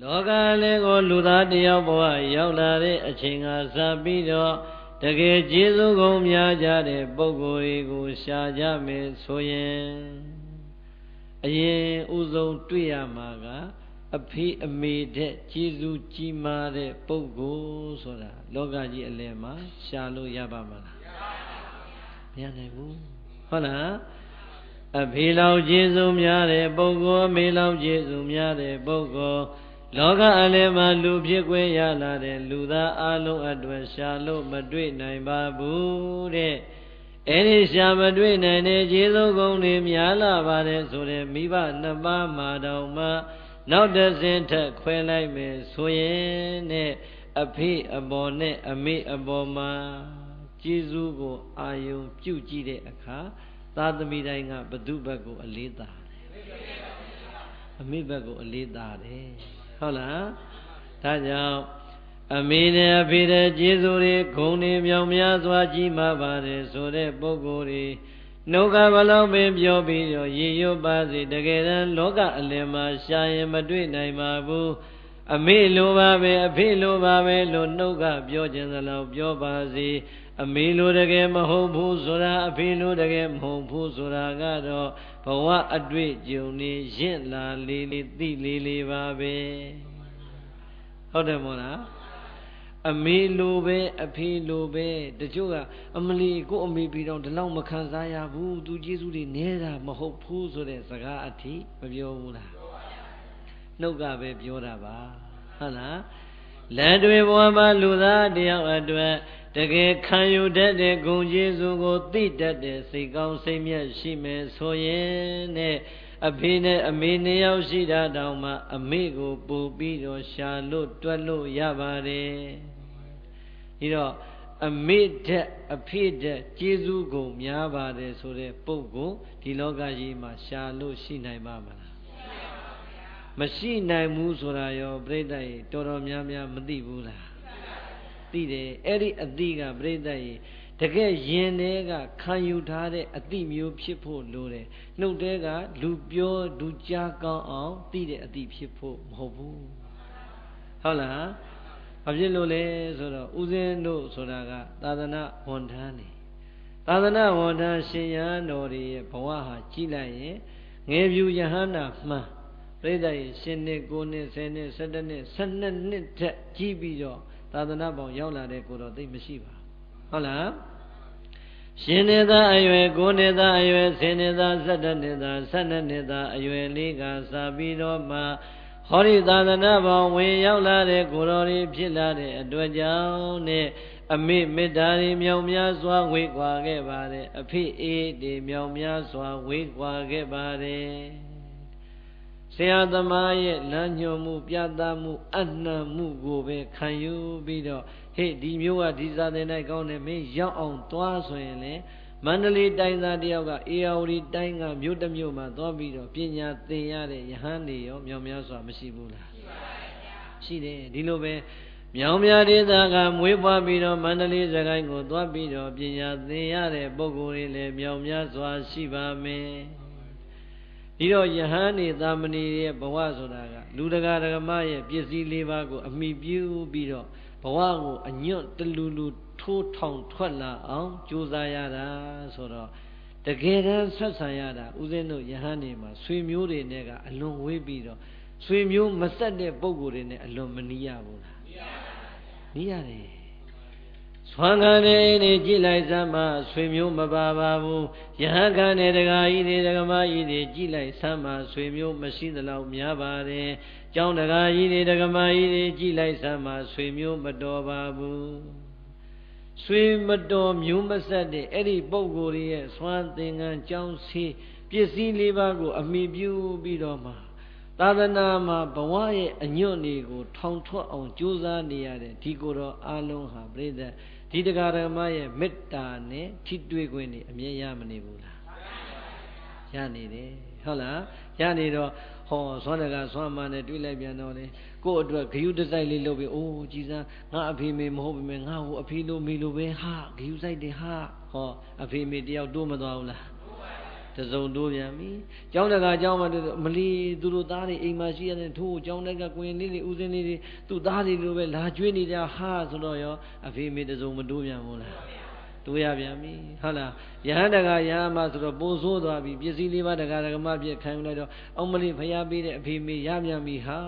လောကလေးကိုလူသားတယောက်ဘဝရောက်လာတဲ့အချိန်ကစပြီးတော့တကယ်ကျေးဇူးကုန်များကြတဲ့ပုဂ္ဂိုလ်တွေကိုရှာကြမယ်ဆိုရင်အရင်ဥဆုံးတွေ့ရမှာကအဖေအမေတဲ့ကျေးဇူးကြီးမားတဲ့ပုဂ္ဂိုလ်ဆိုတာလောကကြီးအလယ်မှာရှာလို့ရပါမလားမရနိုင်ဘူးဟုတ်လားအဖေလောက်ကျေးဇူးများတဲ့ပုဂ္ဂိုလ်အမေလောက်ကျေးဇူးများတဲ့ပုဂ္ဂိုလ်လောကအလယ်မှာလူဖြစ်ခွင့်ရလာတဲ့လူသားအလုံးအတွက်ရှာလို့မတွေ့နိုင်ပါဘူးတဲ့အဲ့ဒီရှာမတွေ့နိုင်တဲ့ကျေးဇူးကုန်တွေများလာပါတယ်ဆိုတဲ့မိဘနှစ်ပါးမှာတောင်မှနောက်တစ်ဆင့်ထက်ခွဲလိုက်မယ်ဆိုရင်နဲ့အဖေအပေါ်နဲ့အမေအပေါ်မှာကျေးဇူးကိုအာယုံပြုကြည့်တဲ့အခါသာသမီတိုင်းကဘု து ဘက်ကိုအလေးထားတယ်အမေဘက်ကိုအလေးထားတယ်ဟုတ်လားဒါကြောင့်အမေနဲ့အဖေတဲ့ကျေးဇူးတွေဂုဏ်တွေမြောင်များစွာကြီးမားပါတယ်ဆိုတဲ့ပုဂ္ဂိုလ်တွေနှုတ်ကဘလောက်ပင်ပြောပြီးတော့ရည်ရွတ်ပါစေတကယ်တမ်းလောကအလယ်မှာရှာရင်မတွေ့နိုင်ပါဘူးအမေလိုပါပဲအဖေလိုပါပဲလို့နှုတ်ကပြောခြင်းသလောက်ပြောပါစေအမေလိုတကယ်မဟုတ်ဘူးဆိုတာအဖေလိုတကယ်မဟုတ်ဘူးဆိုတာကတော့ဘဝအတွေ့အကြုံနေရင့်လာလေးလေးသိလေးလေးပါပဲဟုတ်တယ်မို့လားအမေလိုပဲအဖေလိုပဲတချို့ကအမလီကိုအမေပြီးတော့ဒီလောက်မခံစားရဘူးသူကျေးဇူးတွေနဲတာမဟုတ်ဘူးဆိုတဲ့စကားအထိမပြောဘူးလားနှုတ်ကပဲပြောတာပါဟုတ်လားလက်တွေဘဝမှာလူသားတယောက်အတွက်တကယ်ခံယူတတ်တဲ့ဂုဏ်ကျေးဇူးကိုသိတတ်တဲ့စိတ်ကောင်းစိတ်မြတ်ရှိမယ်ဆိုရင်နဲ့အဖေနဲ့အမေနှစ်ယောက်ရှိတာတောင်မှအမေကိုပူပြီးတော့ရှာလို့တွက်လို့ရပါတယ်ဒီတော့အမေတဲ့အဖေတဲ့ကျေးဇူးကိုများပါတယ်ဆိုတဲ့ပုဂ္ဂိုလ်ဒီလောကကြီးမှာရှာလို့ရှိနိုင်ပါမလားမရှိနိုင်ဘူးဆိုတာရောပြိဿရေတော်တော်များများမသိဘူးလားသိတယ်အဲ့ဒီအသိကပြိဿရေတကယ်ရင်ထဲကခံယူထားတဲ့အသိမျိုးဖြစ်ဖို့လိုတယ်နှုတ်ထဲကလူပြောလူကြားကောင်းအောင်သိတဲ့အသိဖြစ်ဖို့မဟုတ်ဘူးဟုတ်လားဘာဖြစ်လို့လဲဆိုတော့ဦးဇင်းတို့ဆိုတာကသာသနာဝန်ထမ်းနေသာသနာဝန်ထမ်းရှင်ရဟန်းတော်တွေရဲ့ဘဝဟာကြည့်လိုက်ရင်ငယ်ပြူယဟန္တာမှန်ပြိဿရေရှင်နှစ်9နှစ်10နှစ်17နှစ်12နှစ်ထက်ကြီးပြီးတော့သာသနာပေါင်းရောက်လာတဲ့ကိုတော့သိမရှိပါဟုတ်လားရှင်နေသားအရွယ်9နှစ်သားအရွယ်10နှစ်သား17နှစ်သား12နှစ်သားအရွယ်လေးကစာပြီးတော့မှဟောဒီသာသနာပေါင်းဝင်ရောက်လာတဲ့ကိုတော်တွေဖြစ်လာတဲ့အတွက်ကြောင့်နဲ့အမေမေတ္တာတွေမြောင်များစွာဝေးကွာခဲ့ပါတယ်အဖေအေးတွေမြောင်များစွာဝေးကွာခဲ့ပါတယ်ဆရာသမားရဲ့လမ်းညွှန်မှုပြသမှုအနှံမှုကိုပဲခံယူပြီးတော့ဟေ့ဒီမျိုးကဒီစာသင်တိုင်းကောင်းတယ်မင်းရောက်အောင်သွားဆိုရင်လေမန္တလေးတိုင်းသားတယောက်ကအေရဝတီတိုင်းကမြို့တစ်မြို့မှာသွားပြီးတော့ပညာသင်ရတဲ့ယဟန်တွေရောမြောင်များစွာမရှိဘူးလားရှိပါရဲ့ရှိတယ်ဒီလိုပဲမြောင်များဒေသကမွေးဖွားပြီးတော့မန္တလေးစကိုင်းကိုသွားပြီးတော့ပညာသင်ရတဲ့ပုဂ္ဂိုလ်တွေလည်းမြောင်များစွာရှိပါမယ်ဒီတော့ယဟန်နေသာမဏေရဲ့ဘဝဆိုတာကလူတကာဓမ္မရဲ့ပစ္စည်း၄ပါးကိုအမိပြုပြီးတော့ဘဝကိုအညွတ်တလူလူထိုးထောင်ထွက်လာအောင်ကြိုးစားရတာဆိုတော့တကယ်တမ်းဆက်ဆံရတာဦးဇင်းတို့ယဟန်နေမှာဆွေမျိုးတွေနဲ့ကအလွန်ဝေးပြီးတော့ဆွေမျိုးမဆက်တဲ့ပုံကိုယ်တွေနဲ့အလွန်မနီးရဘူးလားနီးရတယ်ဆွမ်းခံနေနေကြည့်လိုက်စမ်းမှဆွေမျိုးမပါပါဘူးယဟန်ခံနေတကာကြီးတွေဒကမကြီးတွေကြည့်လိုက်စမ်းမှဆွေမျိုးမရှိသလောက်များပါတယ်ကျောင်းတကာကြီးတွေဒကမကြီးတွေကြည့်လိုက်စမ်းမှဆွေမျိုးမတော်ပါဘူးဆွေမတော်မျိုးမဆက်တဲ့အဲ့ဒီပုဂ္ဂိုလ်ရဲ့ဆွမ်းသင်္ကန်းကျောင်းစီပစ္စည်း၄ပါးကိုအမိပြုပြီးတော့မှသာသနာမှာဘဝရဲ့အညွန့်တွေကိုထောင်ထွက်အောင်ကြိုးစားနေရတဲ့ဒီကိုယ်တော်အလုံးဟာပြိဿဒီတရားဓမ္မရဲ့မေတ္တာနဲ့ထိတွေ့ခွင့်နေအမြဲရမနေဘူးလားရနေတယ်ဟုတ်လားရနေတော့ဟောဆွမ်းတကဆွမ်းမနဲ့တွေ့လိုက်ပြန်တော့လေကို့အတွက်ဂယုတစိုက်လေးလုပ်ပြီးအိုးကြည်စမ်းငါအဖေမေမဟုတ်ပေမဲ့ငါ့ကိုအဖေလိုမေလိုပဲဟာဂယုစိုက်တယ်ဟာဟောအဖေမေတယောက်တိုးမသွားဘူးလား တစုံတိုးပြန်ပြီကျောင်းတကာကျောင်းမှာမလီသူတို့သားတွေအိမ်မှာရှိရတဲ့ထိုးကျောင်းတက်ကကွင်လေးတွေဦးစင်းလေးတွေသူ့သားတွေလိုပဲလာကျွေးနေကြဟာဆိုတော့ရောအဖေမေတစုံမတိုးပြန်ဘူးလားတိုးရပြန်ပြီဟုတ်လားယဟန်တကာယဟန်မှာဆိုတော့ပိုးဆိုးသွားပြီပစ္စည်းလေးပါးတကာဓမ္မပြည့်ခံယူလိုက်တော့အောင်မလီဖျားပေးတဲ့အဖေမေရပြန်ပြီဟာ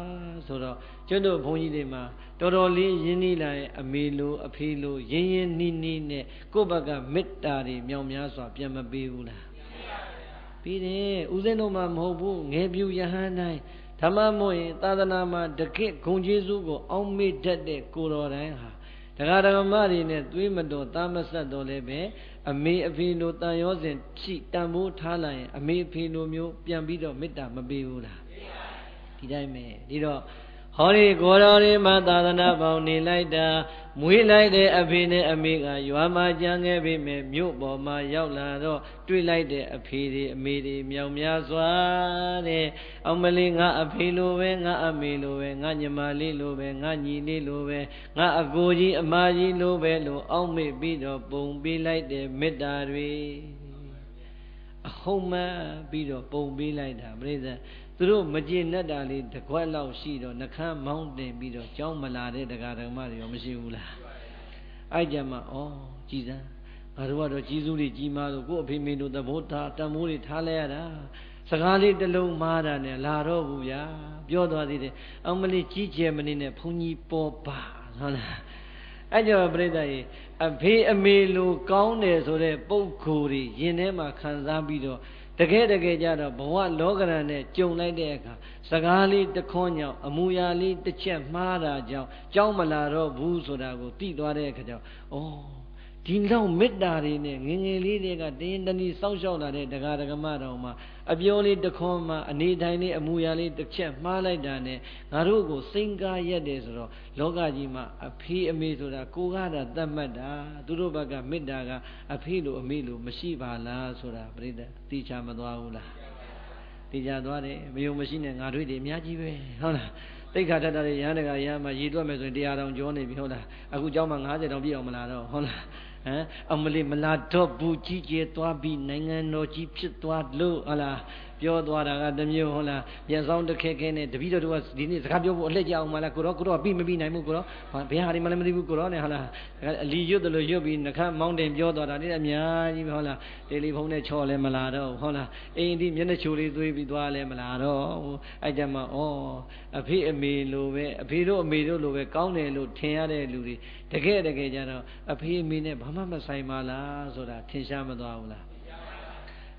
ဆိုတော့ကျွတ်တို့ဘုန်းကြီးတွေမှာတော်တော်လေးရင်းနှီးလာရဲ့အမေလိုအဖေလိုရင်းရင်းနှီးနှီးနဲ့ကိုယ့်ဘက်ကမေတ္တာတွေမြောင်များစွာပြန်မပေးဘူးလားပြီးတယ်ဦးဇင်းတို့မှမဟုတ်ဘူးငယ်ပြူယဟန်တိုင်းဓမ္မမို့ရင်သာသနာမှာတကယ့်ဂုဏ်ကျေးဇူးကိုအောက်မေ့တတ်တဲ့ကိုတော်တိုင်းဟာတရားဓမ္မတွေနဲ့သွေးမတော်သားမဆက်တော်လည်းပဲအမေအဖေလိုတန်ရောစဉ်ရှိတန်ဖိုးထားလိုက်ရင်အမေအဖေလိုမျိုးပြန်ပြီးတော့မေတ္တာမပေးဘူးလားဒီတိုင်းပဲဒီတော့ဟောဒီကိုတော်တွေမှာသာသနာပေါင်းနေလိုက်တာမွေးလိုက်တဲ့အဖေနဲ့အမေကရွာမှာကြံခဲ့ပြီမဲ့မြို့ပေါ်မှာရောက်လာတော့တွေ့လိုက်တဲ့အဖေတွေအမေတွေမြောင်များစွာတဲ့အောင်မလေးငါအဖေလိုပဲငါအမေလိုပဲငါညီမလေးလိုပဲငါညီလေးလိုပဲငါအကိုကြီးအမကြီးလိုပဲလို့အောက်မေ့ပြီးတော့ပုံပေးလိုက်တဲ့မေတ္တာတွေအဟုတ်မှန်ပြီးတော့ပုံပေးလိုက်တာပြိဿသူတို့မကျေနပ်တာလေးတကွက်လောက်ရှိတော့နှခမ်းမောင်းတင်ပြီးတော့ကြောင်းမလာတဲ့တရားဓမ္မတွေရောမရှိဘူးလားအဲ့ကြမှာဩကြည်စမ်းငါတို့ကတော့ကြီးစုတွေကြီးမားလို့ကို့အဖေမေတို့သဘောထားတန်မိုးတွေထားလဲရတာစကားလေးတစ်လုံးမှားတာနဲ့လာတော့ဘူးဗျာပြောသွားသေးတယ်အောင်မလေးကြီးကျယ်မနေနဲ့ဘုန်းကြီးပေါ်ပါဟုတ်လားအဲ့ကြောင့်ပြိဿရေအဖေအမေလိုကောင်းတယ်ဆိုတဲ့ပုဂ္ဂိုလ်တွေရင်ထဲမှာခံစားပြီးတော့တကယ်ကြတော့ဘဝလောကရန်နဲ့ကြုံလိုက်တဲ့အခါစကားလေးတစ်ခွန်းကြောင့်အမူအရာလေးတစ်ချက်မှားတာကြောင့်ကြောင်းမလာတော့ဘူးဆိုတာကိုသိသွားတဲ့အခါကျတော့ဒီလောက်မေတ္တာတွေနဲ့ငငယ်လေးတွေကတင်းတနီစောင့်ရှောက်လာတဲ့တရားဓမ္မတော်မှာအပြောလေးတစ်ခွန်းမှာအနေတိုင်းလေးအမူအရာလေးတစ်ချက်မှားလိုက်တာနဲ့ငါတို့ကိုစိန်ကားရက်တယ်ဆိုတော့လောကကြီးမှာအဖေအမေဆိုတာကိုကတာသတ်မှတ်တာသူတို့ဘက်ကမေတ္တာကအဖေလိုအမေလိုမရှိပါလားဆိုတာပြိတ္တသိချမသွားဘူးလားသိချသွားတယ်မယုံမရှိနဲ့ငါတို့တွေအများကြီးပဲဟုတ်လားတိတ်ခါတတ်တဲ့ရဟန်းတကရဟန်းမှာရည်တွက်မယ်ဆိုရင်100တောင်ကျော်နေပြီဟုတ်လားအခုကျောင်းမှာ90တောင်ပြည့်အောင်မလာတော့ဟုတ်လားအမလေးမလာတော့ဘူးကြီးကျယ်သွားပြီနိုင်ငံတော်ကြီးဖြစ်သွားလို့ဟုတ်လားပြောသွားတာကတမျိုးဟုတ်လားပြန်ဆောင်တစ်ခဲခဲနဲ့တပည့်တော်တို့ကဒီနေ့စကားပြောဖို့အလှည့်ကြအောင်မလားကိုတော့ပြီးမပြီးနိုင်ဘူးကိုတော့ဘယ်ဟာတွေမှလည်းမသိဘူးကိုတော့နဲ့ဟုတ်လားအလီရွတ်တယ်လို့ရွတ်ပြီးနှခမ်းမောင်းတင်ပြောသွားတာဒီအများကြီးပဲဟုတ်လားတယ်လီဖုန်းနဲ့ချော်လဲမလာတော့ဟုတ်လားအိမ်ဒီမျက်နှာချိုလေးသွေးပြီးသွားလဲမလာတော့အဲ့ကြမှာအဖေအမေလိုပဲအဖေတို့အမေတို့လိုပဲကောင်းတယ်လို့ထင်ရတဲ့လူတွေတကယ်ကြတော့အဖေအမေနဲ့ဘာမှမဆိုင်ပါလားဆိုတာထင်ရှားမသွားဘူးလား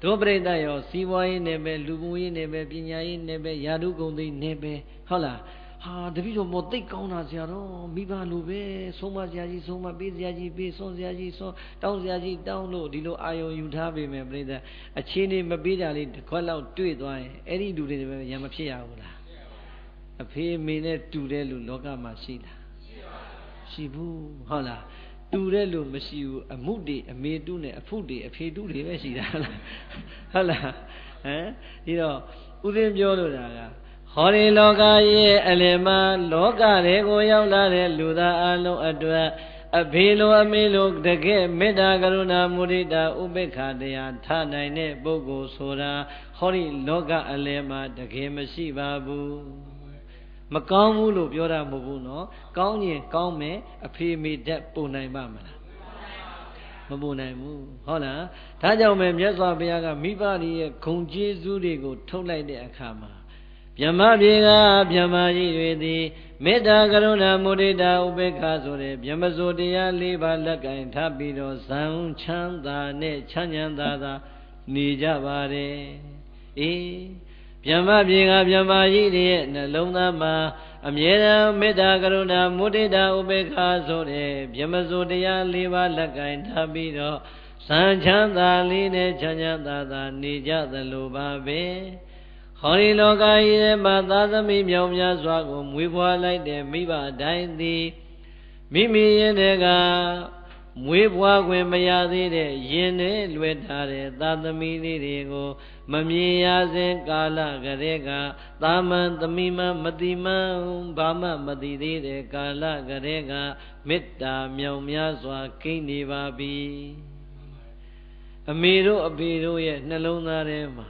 တို့ပြိတ္တရောစီးပွားရေးနယ်ပဲလူမှုရေးနယ်ပဲပညာရေးနယ်ပဲယာတုဂုံသိနယ်ပဲဟုတ်လားဟာတပည့်တော်မောသိကောင်းတာဆရာတော်မိဘလိုပဲဆုံးမဆရာကြီးဆုံးမပေးဆရာကြီးပေးဆုံးဆရာကြီးဆုံးတောင်းဆရာကြီးတောင်းလို့ဒီလိုအာယုံယူထားပေမဲ့ပြိတ္တအခြေအနေမပေးတာလေးတစ်ခွက်လောက်တွေ့သွားရင်အဲ့ဒီလူတွေပဲရံမဖြစ်ရဘူးလားအဖေအမေနဲ့တူတဲ့လူလောကမှာရှိလားရှိဘူးဟုတ်လားတူတဲ့လူမရှိဘူးအမှုတွေအမေတုနဲ့အဖုတွေအဖေတုတွေပဲရှိတာဟုတ်လားဒီတော့ဥစဉ်ပြောလို့တာကဟောဒီလောကရဲ့အလယ်မှာလောကတွေကိုရောက်လာတဲ့လူသားအလုံးအတွက်အဖေလိုအမေလိုတကယ်မေတ္တာကရုဏာမုဒိတာဥပေက္ခတရားထားနိုင်တဲ့ပုဂ္ဂိုလ်ဆိုတာဟောဒီလောကအလယ်မှာတကယ်မရှိပါဘူးမကောင်းဘူးလို့ပြောတာမဟုတ်ဘူးနော်ကောင်းရင်ကောင်းမယ်အဖေမေတ္တာပုံနိုင်ပါမလားမပုံနိုင်ဘူးဟုတ်လားဒါကြောင့်ပဲမြတ်စွာဘုရားကမိဘတွေရဲ့ဂုဏ်ကျေးဇူးတွေကိုထုတ်လိုက်တဲ့အခါမှာဗျမပြေကဗျမကြီးတွေသည်မေတ္တာကရုဏာမုဒိတာဥပေက္ခဆိုတဲ့ဗျမစိုးတရား၄ပါးလက်ကင်ထားပြီးတော့ဇံချမ်းသာနဲ့ချမ်းသာနေကြပါတယ်အေးဗျမပြေကဗျမကြီးတွေရဲ့နှလုံးသားမှာအမြဲတမ်းမေတ္တာကရုဏာမုဒိတာဥပေက္ခဆိုတဲ့ဗျမစိုးတရား၄ပါးလက်ကင်ထားပြီးတော့ဇံချမ်းသာလေးနဲ့ချမ်းသာနေကြသလိုပါပဲဟောဒီလောကကြီးထဲမှာသာသမီမြောင်များစွာကိုမွေးဖွားလိုက်တဲ့မိဘအတိုင်းသည်မိမိရင်တွေကမွေးဖွားခွင့်မရသေးတဲ့ရင်နဲ့လွယ်ထားတဲ့သာသမီလေးတွေကိုမမြင်ရစဉ်ကာလကလေးကသာမန်သမီးမမတိမဘာမှမသိသေးတဲ့ကာလကလေးကမေတ္တာမြောင်များစွာကိန်းနေပါပြီ အမေတို့အဖေတို့ရဲ့နှလုံးသားထဲမှာ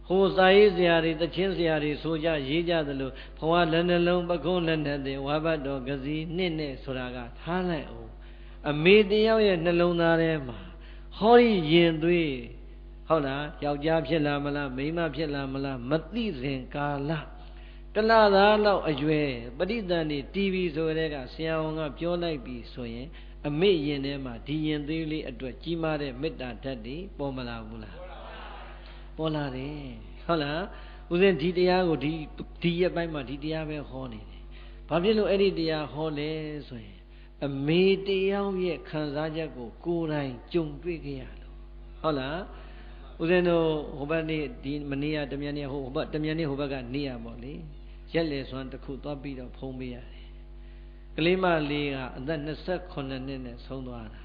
ဟိုစာရေးဆရာတွေတချင်းဆရာတွေဆိုကြရေးကြသလိုဘဝလက်နှလုံးပကုံးလက်နဲ့တဲ့ဝါဘတ်တော်ကစီနှစ်နဲ့ဆိုတာကထားလိုက်အောင်အမေတယောက်ရဲ့နှလုံးသားထဲမှာဟောဒီရင်သွေးဟုတ်လားယောက်ျားဖြစ်လာမလားမိန်းမဖြစ်လာမလားမသိစဉ်ကာလတလသားလောက်အရွယ်ပဋိသန္ဓေတီဗီဆိုတဲ့ကဆရာဝန်ကပြောလိုက်ပြီဆိုရင်အမေရင်ထဲမှာဒီရင်သွေးလေးအတွက်ကြီးမားတဲ့မေတ္တာဓာတ်တွေပေါ်မလာဘူးလားပေါ်လာတယ်ဟုတ်လားဦးဇင်းဒီတရားကိုဒီရက်ပိုင်းမှာဒီတရားပဲဟောနေတယ်ဘာဖြစ်လို့အဲ့ဒီတရားဟောလဲဆိုရင်အမေတယောက်ရဲ့ခံစားချက်ကိုကိုယ်တိုင်ကြုံတွေ့ကြရလို့ဟုတ်လားဦးဇင်းတို့ဟိုဘက်နေ့ဒီမနေ့ကတမြန်နေ့ဟိုဘက်တမြန်နေ့ဟိုဘက်ကနေရပါလေရက်လေစွမ်းတစ်ခုသွားပြီးတော့ဖုံးပေးရတယ်ကလေးမလေးကအသက်28နှစ်နဲ့ဆုံးသွားတာ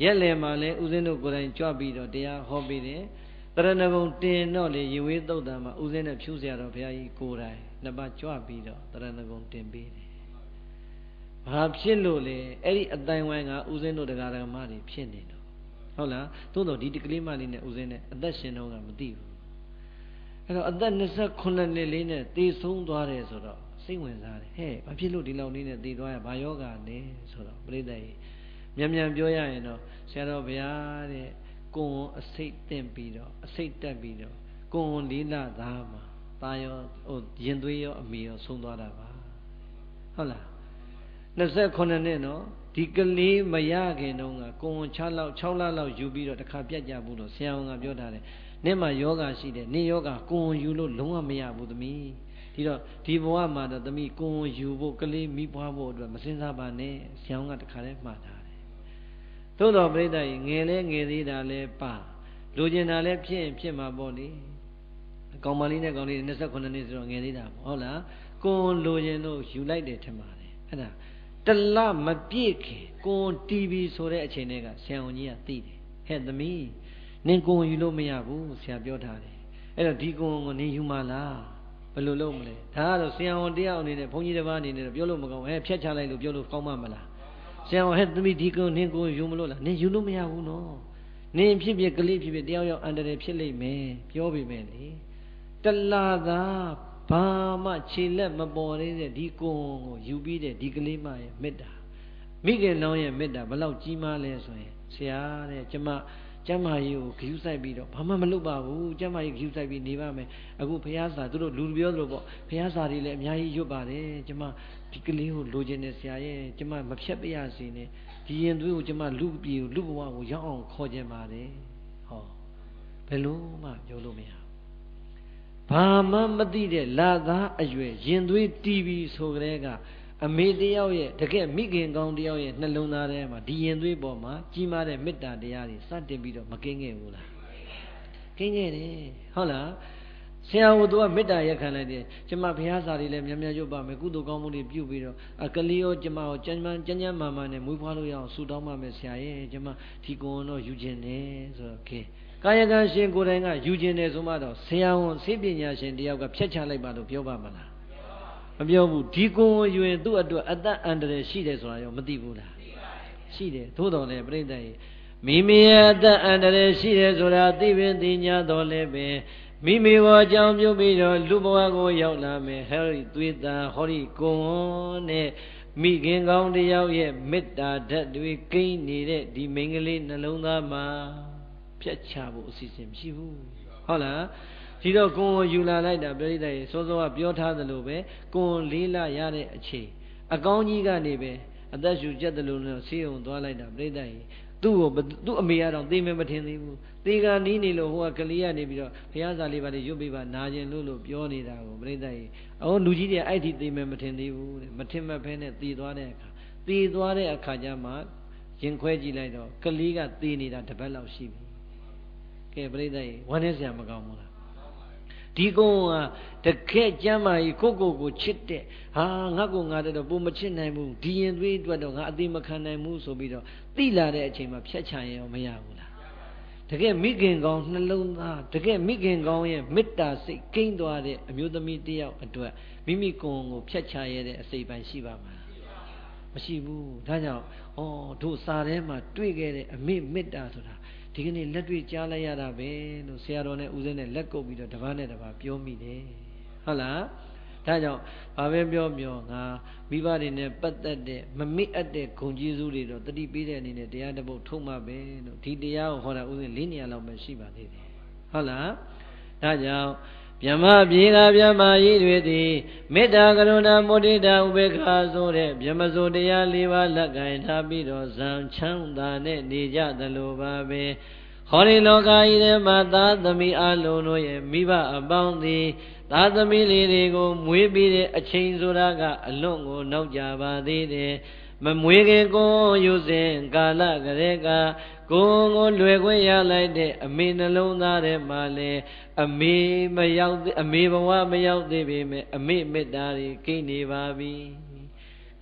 ရက်လေမှာလဲဦးဇင်းတို့ကိုယ်တိုင်ကြွပြီးတော့တရားဟောပေးတယ်တရဏဂုံတင်တော့လေရေဝေးသုတ်တံမှာဦးဇင်းနဲ့ဖြူစရာတော်ဘုရားကြီးကိုယ်တိုင်နှစ်ပါးကြွပြီးတော့တရဏဂုံတင်ပေးတယ်ဘာဖြစ်လို့လဲအဲ့ဒီအတိုင်းဝိုင်းကဦးဇင်းတို့တရားဓမ္မတွေဖြစ်နေတော့ဟုတ်လားသို့တော့ဒီကလေးမလေးနဲ့ဦးဇင်းနဲ့အသက်ရှင်တော့ကမသိဘူးအဲ့တော့အသက်28နှစ်လေးနဲ့တည်ဆုံးသွားတယ်ဆိုတော့စိတ်ဝင်စားတယ်ဟဲ့ဘာဖြစ်လို့ဒီလောက်လေးနဲ့တည်သွားရဘာယောဂလဲဆိုတော့ပြိဿကြီးမြန်ပြောရရင်တော့ဆရာတော်ဘုရားတဲ့ကိုယ်အစိတ်တင့်ပြီးတော့အစိတ်တက်ပြီးတော့ကိုယ်လေးလသားမှာတာရောဟိုရင်သွေးရောအမေရောဆုံးသွားတာပါဟုတ်လား28နှစ်နော်ဒီကလေးမရခင်တုန်းကကိုယ်6လလောက်ယူပြီးတော့တစ်ခါပြတ်ကြဘူးလို့ဆရာဝန်ကပြောထားတယ်နေ့မှာယောဂရှိတယ်နေ့ယောဂကိုယ်ယူလို့လုံးဝမရဘူးသမီးဒီတော့ဒီဘဝမှာတော့သမီးကိုယ်ယူဖို့ကလေးမိဖွားဖို့အတွက်မစင်စားပါနဲ့ဆရာဝန်ကတစ်ခါတည်းမှားထားတယ်သို့တော်ပြိဿကြီးငယ်လဲငယ်သေးတာလဲပါလိုချင်တာလဲဖြစ်မှာပေါ့လေကောင်မလေးနဲ့ကောင်လေး28နှစ်ဆိုတော့ငယ်သေးတာပေါ့ဟုတ်လားကိုယ်လိုချင်လို့ယူလိုက်တယ်ထင်ပါတယ်အဲ့ဒါတလမပြည့်ခင်ကိုတီဗီဆိုတဲ့အချိန်တွေကဆရာဝန်ကြီးကသိတယ်ဟဲ့သမီးနင်ကိုယူလို့မရဘူးဆရာပြောထားတယ်အဲ့တော့ဒီကိုနင်ယူမလားဘယ်လိုလုပ်မလဲဒါကတော့ဆရာဝန်တယောက်အနေနဲ့ဘုန်းကြီးတစ်ပါးအနေနဲ့ပြောလို့မကောင်းဟဲ့ဖြတ်ချလိုက်လို့ပြောလို့ကောင်းမှမလားဆရာဝန်ဟဲ့သမီးဒီကိုနင်ကိုယူမလို့လားနင်ယူလို့မရဘူးနော်နင်ဖြစ်ကလေးဖြစ်တယောက်ယောက်အန္တရာယ်ဖြစ်လိမ့်မယ်ပြောပေမဲ့လေတလာသာဘာမှခြေလက်မပေါ်သေးတဲ့ဒီကိုယူပြီးတဲ့ဒီကလေးမရဲ့မေတ္တာမိခင်လောင်းရဲ့မေတ္တာဘလောက်ကြီးမားလဲဆိုရင်ဆရာတဲ့ကျမကြီးကိုဂရုစိုက်ပြီးတော့ဘာမှမလုပ်ပါဘူးကျမကြီးဂရုစိုက်ပြီးနေပါမယ်အခုဘုရားစာသူတို့လူပြောလို့ပေါ့ဘုရားစာတွေလည်းအများကြီးရွတ်ပါတယ်ကျမဒီကလေးကိုလိုချင်တဲ့ဆရာရဲ့ကျမမဖြတ်ပြရစီနဲ့ဒီရင်သွေးကိုကျမလူပြေကိုလူဘဝကိုရောက်အောင်ခေါ်ခြင်းပါတယ်ဟောဘယ်လို့မှပြောလို့မရဘာမှမသိတဲ့လာသားအရွယ်ရင်သွေးတီးပြီးဆိုကြတဲ့ကအမေတယောက်ရဲ့တကယ်မိခင်ကောင်းတယောက်ရဲ့နှလုံးသားထဲမှာဒီရင်သွေးပေါ်မှာကြီးမားတဲ့မေတ္တာတရားတွေစတင်ပြီးတော့မကင်းခဲ့ဘူးလားကင်းခဲ့တယ်ဟုတ်လားဆရာကသူကမေတ္တာရက်ခံလိုက်တယ်ကျမဘုရားစာတွေလည်းများများရွတ်ပါမယ်ကုသိုလ်ကောင်းမှုတွေပြုပြီးတော့ကလေးရောကျမရောကျမ်းမာမာနဲ့မွေးဖွားလို့ရအောင်ဆုတောင်းပါမယ်ဆရာရဲ့ကျမဒီကွန်တော့ယူခြင်းတယ်ဆိုတော့ကဲကာယကံရှင်ကိုယ်တိုင်ကယူခြင်းတယ်ဆိုမှတော့ဆရာဝန်ဆေးပညာရှင်တယောက်ကဖြတ်ချလိုက်ပါလို့ပြောပါမလားမပြောဘူးဒီကိုယ်ယူရင်သူ့အတွက်အသက်အန္တရာယ်ရှိတယ်ဆိုတာရောမသိဘူးလားရှိတယ်သို့တော်လည်းပြိဿရဲ့မိမိရဲ့အသက်အန္တရာယ်ရှိတယ်ဆိုတာသိပင်သိညာတော်လည်းပဲမိမိကိုအကြောင်းပြုပြီးတော့လူဘဝကိုရောက်လာမယ်ဟဲ့ဒီသွေးသားဟောဒီကိုယ်နဲ့မိခင်ကောင်းတယောက်ရဲ့မေတ္တာဓာတ်တွေကိန်းနေတဲ့ဒီမိန်းကလေးနှလုံးသားမှာဖြတ်ချဖို့အစီအစဉ်မရှိဘူးဟုတ်လားဒီတော့ကိုယ်ယူလာလိုက်တာပြိဿရေစောစောကပြောထားသလိုပဲကိုယ်လေးလာရတဲ့အချိန်အကောင်းကြီးကနေပဲအသက်ရှူကျက်တယ်လို့ဆေးရုံသွားလိုက်တာပြိဿရေသူ့အမေကတော့သိမယ်မထင်သေးဘူးသေကနီးနေလို့ဟိုကကလေးကနေပြီးတော့ဘုရားစာလေးပါလေးရွတ်ပေးပါနာကျင်လို့ပြောနေတာကိုပြိဿရေအော်လူကြီးတွေအဲ့ဒီသိမယ်မထင်သေးဘူးတဲ့မထင်မဲ့ဖဲနဲ့သေသွားတဲ့အခါကျမှရင်ခွဲကြည့်လိုက်တော့ကလေးကသေနေတာတစ်ပတ်လောက်ရှိပြီကဲပြိဿရေဝမ်းနေစရာမကောင်းဘူးလားဒီကုန်းကတကယ်ကျမ်းမာကြီးကိုချစ်တဲ့ဟာငါ့ကိုငါတော့ပုံမချစ်နိုင်ဘူးဒီရင်သွေးအတွက်တော့ငါအသေးမခံနိုင်ဘူးဆိုပြီးတော့တိလာတဲ့အချိန်မှာဖြတ်ချရင်ရောမရဘူးလားတကယ်မိခင်ကောင်းနှလုံးသားတကယ်မိခင်ကောင်းရဲ့မေတ္တာစိတ်ကိန်းသွားတဲ့အမျိုးသမီးတယောက်အတွက်မိမိကိုယ်ကိုဖြတ်ချရတဲ့အစိပ်ပိုင်းရှိပါမလားမ မရှိဘူးဒါကြောင့်တို့စာထဲမှာတွေ့ခဲ့တဲ့အမေမေတ္တာဆိုတာဒီကနေ့လက်တွေ့ကြားလိုက်ရတာပဲလို့ဆရာတော်နဲ့ဦးဇင်းနဲ့လက်ကုပ်ပြီးတော့တပတ်နဲ့တပတ်ပြောမိတယ်ဟုတ်လားဒါကြောင့်ဘာပဲပြောငါမိဘတွေနဲ့ပတ်သက်တဲ့မမေ့အပ်တဲ့ဂုဏ်ကျေးဇူးတွေတော့တတိပေးတဲ့အနေနဲ့တရားတစ်ပုဒ်ထုတ်မှပဲလို့ဒီတရားကိုဟောတာဦးဇင်း၄နေရာလောက်ပဲရှိပါသေးတယ်ဟုတ်လားဒါကြောင့်ဗျမပြေကဗျမကြီးတွေသည်မေတ္တာကရုဏာမုဒိတာဥပေက္ခဆိုတဲ့ဗျမစိုးတရား၄ပါးလက်ကင်ထားပြီးတော့ဇံချမ်းသာနဲ့နေကြသလိုပါပဲဟောဒီလောကကြီးထဲမှာသာသမီအလုံးတို့ရဲ့မိဘအပေါင်းသည်သာသမီလေးတွေကိုမွေးပြီးတဲ့အချိန်ဆိုတာကအလွန်ကိုနောက်ကြပါသေးတယ်မမွေးခင်ကိုယူစဉ်ကာလကလေးကကိုလွယ်ခွင့်ရလိုက်တဲ့အမေနှလုံးသားထဲမှာလေအမေမရောက်အမေဘဝမရောက်သေးပေမဲ့အမေမေတ္တာတွေကိနေပါပြီ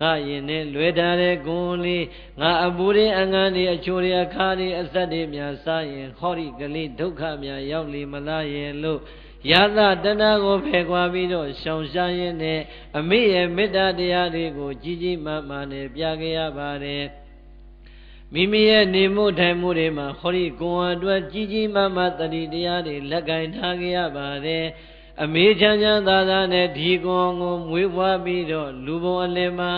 ငါရင်နဲ့လွယ်တာတဲ့ဂုဏ်လေးငါအပူတွေအငန်းတွေအချိုတွေအခါတွေအဆက်တွေများစားရင်ဟောဒီကလေးဒုက္ခများရောက်လေမလားရဲ့လို့ယသတဏကိုဖယ်ခွာပြီးတော့ရှောင်ရှားရင်းနဲ့အမေရဲ့မေတ္တာတရားတွေကိုကြီးကြီးမားမားနဲ့ပြခဲ့ရပါတယ်မိမိရဲ့နေမှုထိုင်မှုတွေမှာဟောဒီကိုယ်အတွက်ကြီးကြီးမားမားတတိတရားတွေလက်ကင်ထားခဲ့ရပါတယ်အမေချမ်းချမ်းသာသာနဲ့ဒီကိုယ်ကိုမွေးဖွားပြီးတော့လူဘုံအလယ်မှာ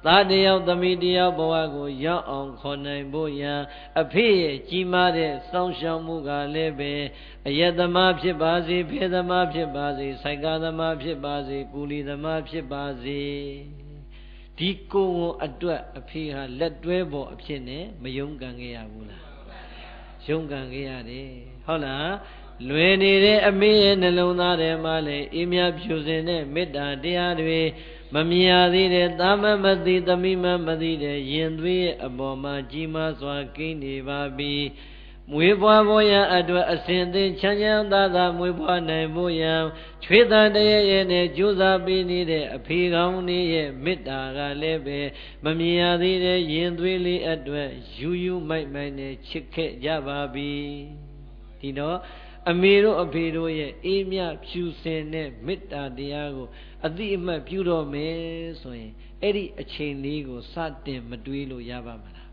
သားတယောက်သမီးတယောက်ဘဝကိုရောက်အောင်ခေါ်နိုင်ဖို့ရန်အဖေရဲ့ကြီးမားတဲ့စောင့်ရှောက်မှုကလည်းပဲအယက်သမားဖြစ်ပါစေဖေသမားဖြစ်ပါစေစိုက်ကားသမားဖြစ်ပါစေကူလီသမားဖြစ်ပါစေဒီကိုယ်အတွက်အဖေဟာလက်တွဲပေါ်အဖြစ်နဲ့မယုံကန်ခဲ့ရဘူးလားယုံကန်ခဲ့ရတယ်ဟုတ်လားလွယ်နေတဲ့အမေရဲ့နှလုံးသားထဲမှာလည်းအေးမြဖြူစင်တဲ့မေတ္တာတရားတွေမမြင်ရသေးတဲ့သာမမသိသမီးမသိတဲ့ရင်သွေးရဲ့အပေါ်မှာကြီးမားစွာကိန်းနေပါပြီမွေးဖွားဖို့ရန်အတွက်အစဉ်သင်ချမ်းချမ်းသာသာမွေးဖွားနိုင်ဖို့ရန်ချွေးတန်တရရဲ့နဲ့ကြိုးစားပေးနေတဲ့အဖေကောင်းလေးရဲ့မေတ္တာကလည်းပဲမမြင်ရသေးတဲ့ရင်သွေးလေးအတွက်ယူယူမိုက်မိုက်နဲ့ချစ်ခဲ့ကြပါပြီဒီတော့အမေတို့အဖေတို့ရဲ့အေးမြဖြူစင်တဲ့မေတ္တာတရားကိုအတိအမှတ်ပြုတော့မယ်ဆိုရင်အဲ့ဒီအချိန်လေးကိုစတင်မတွေးလို့ရပါမလား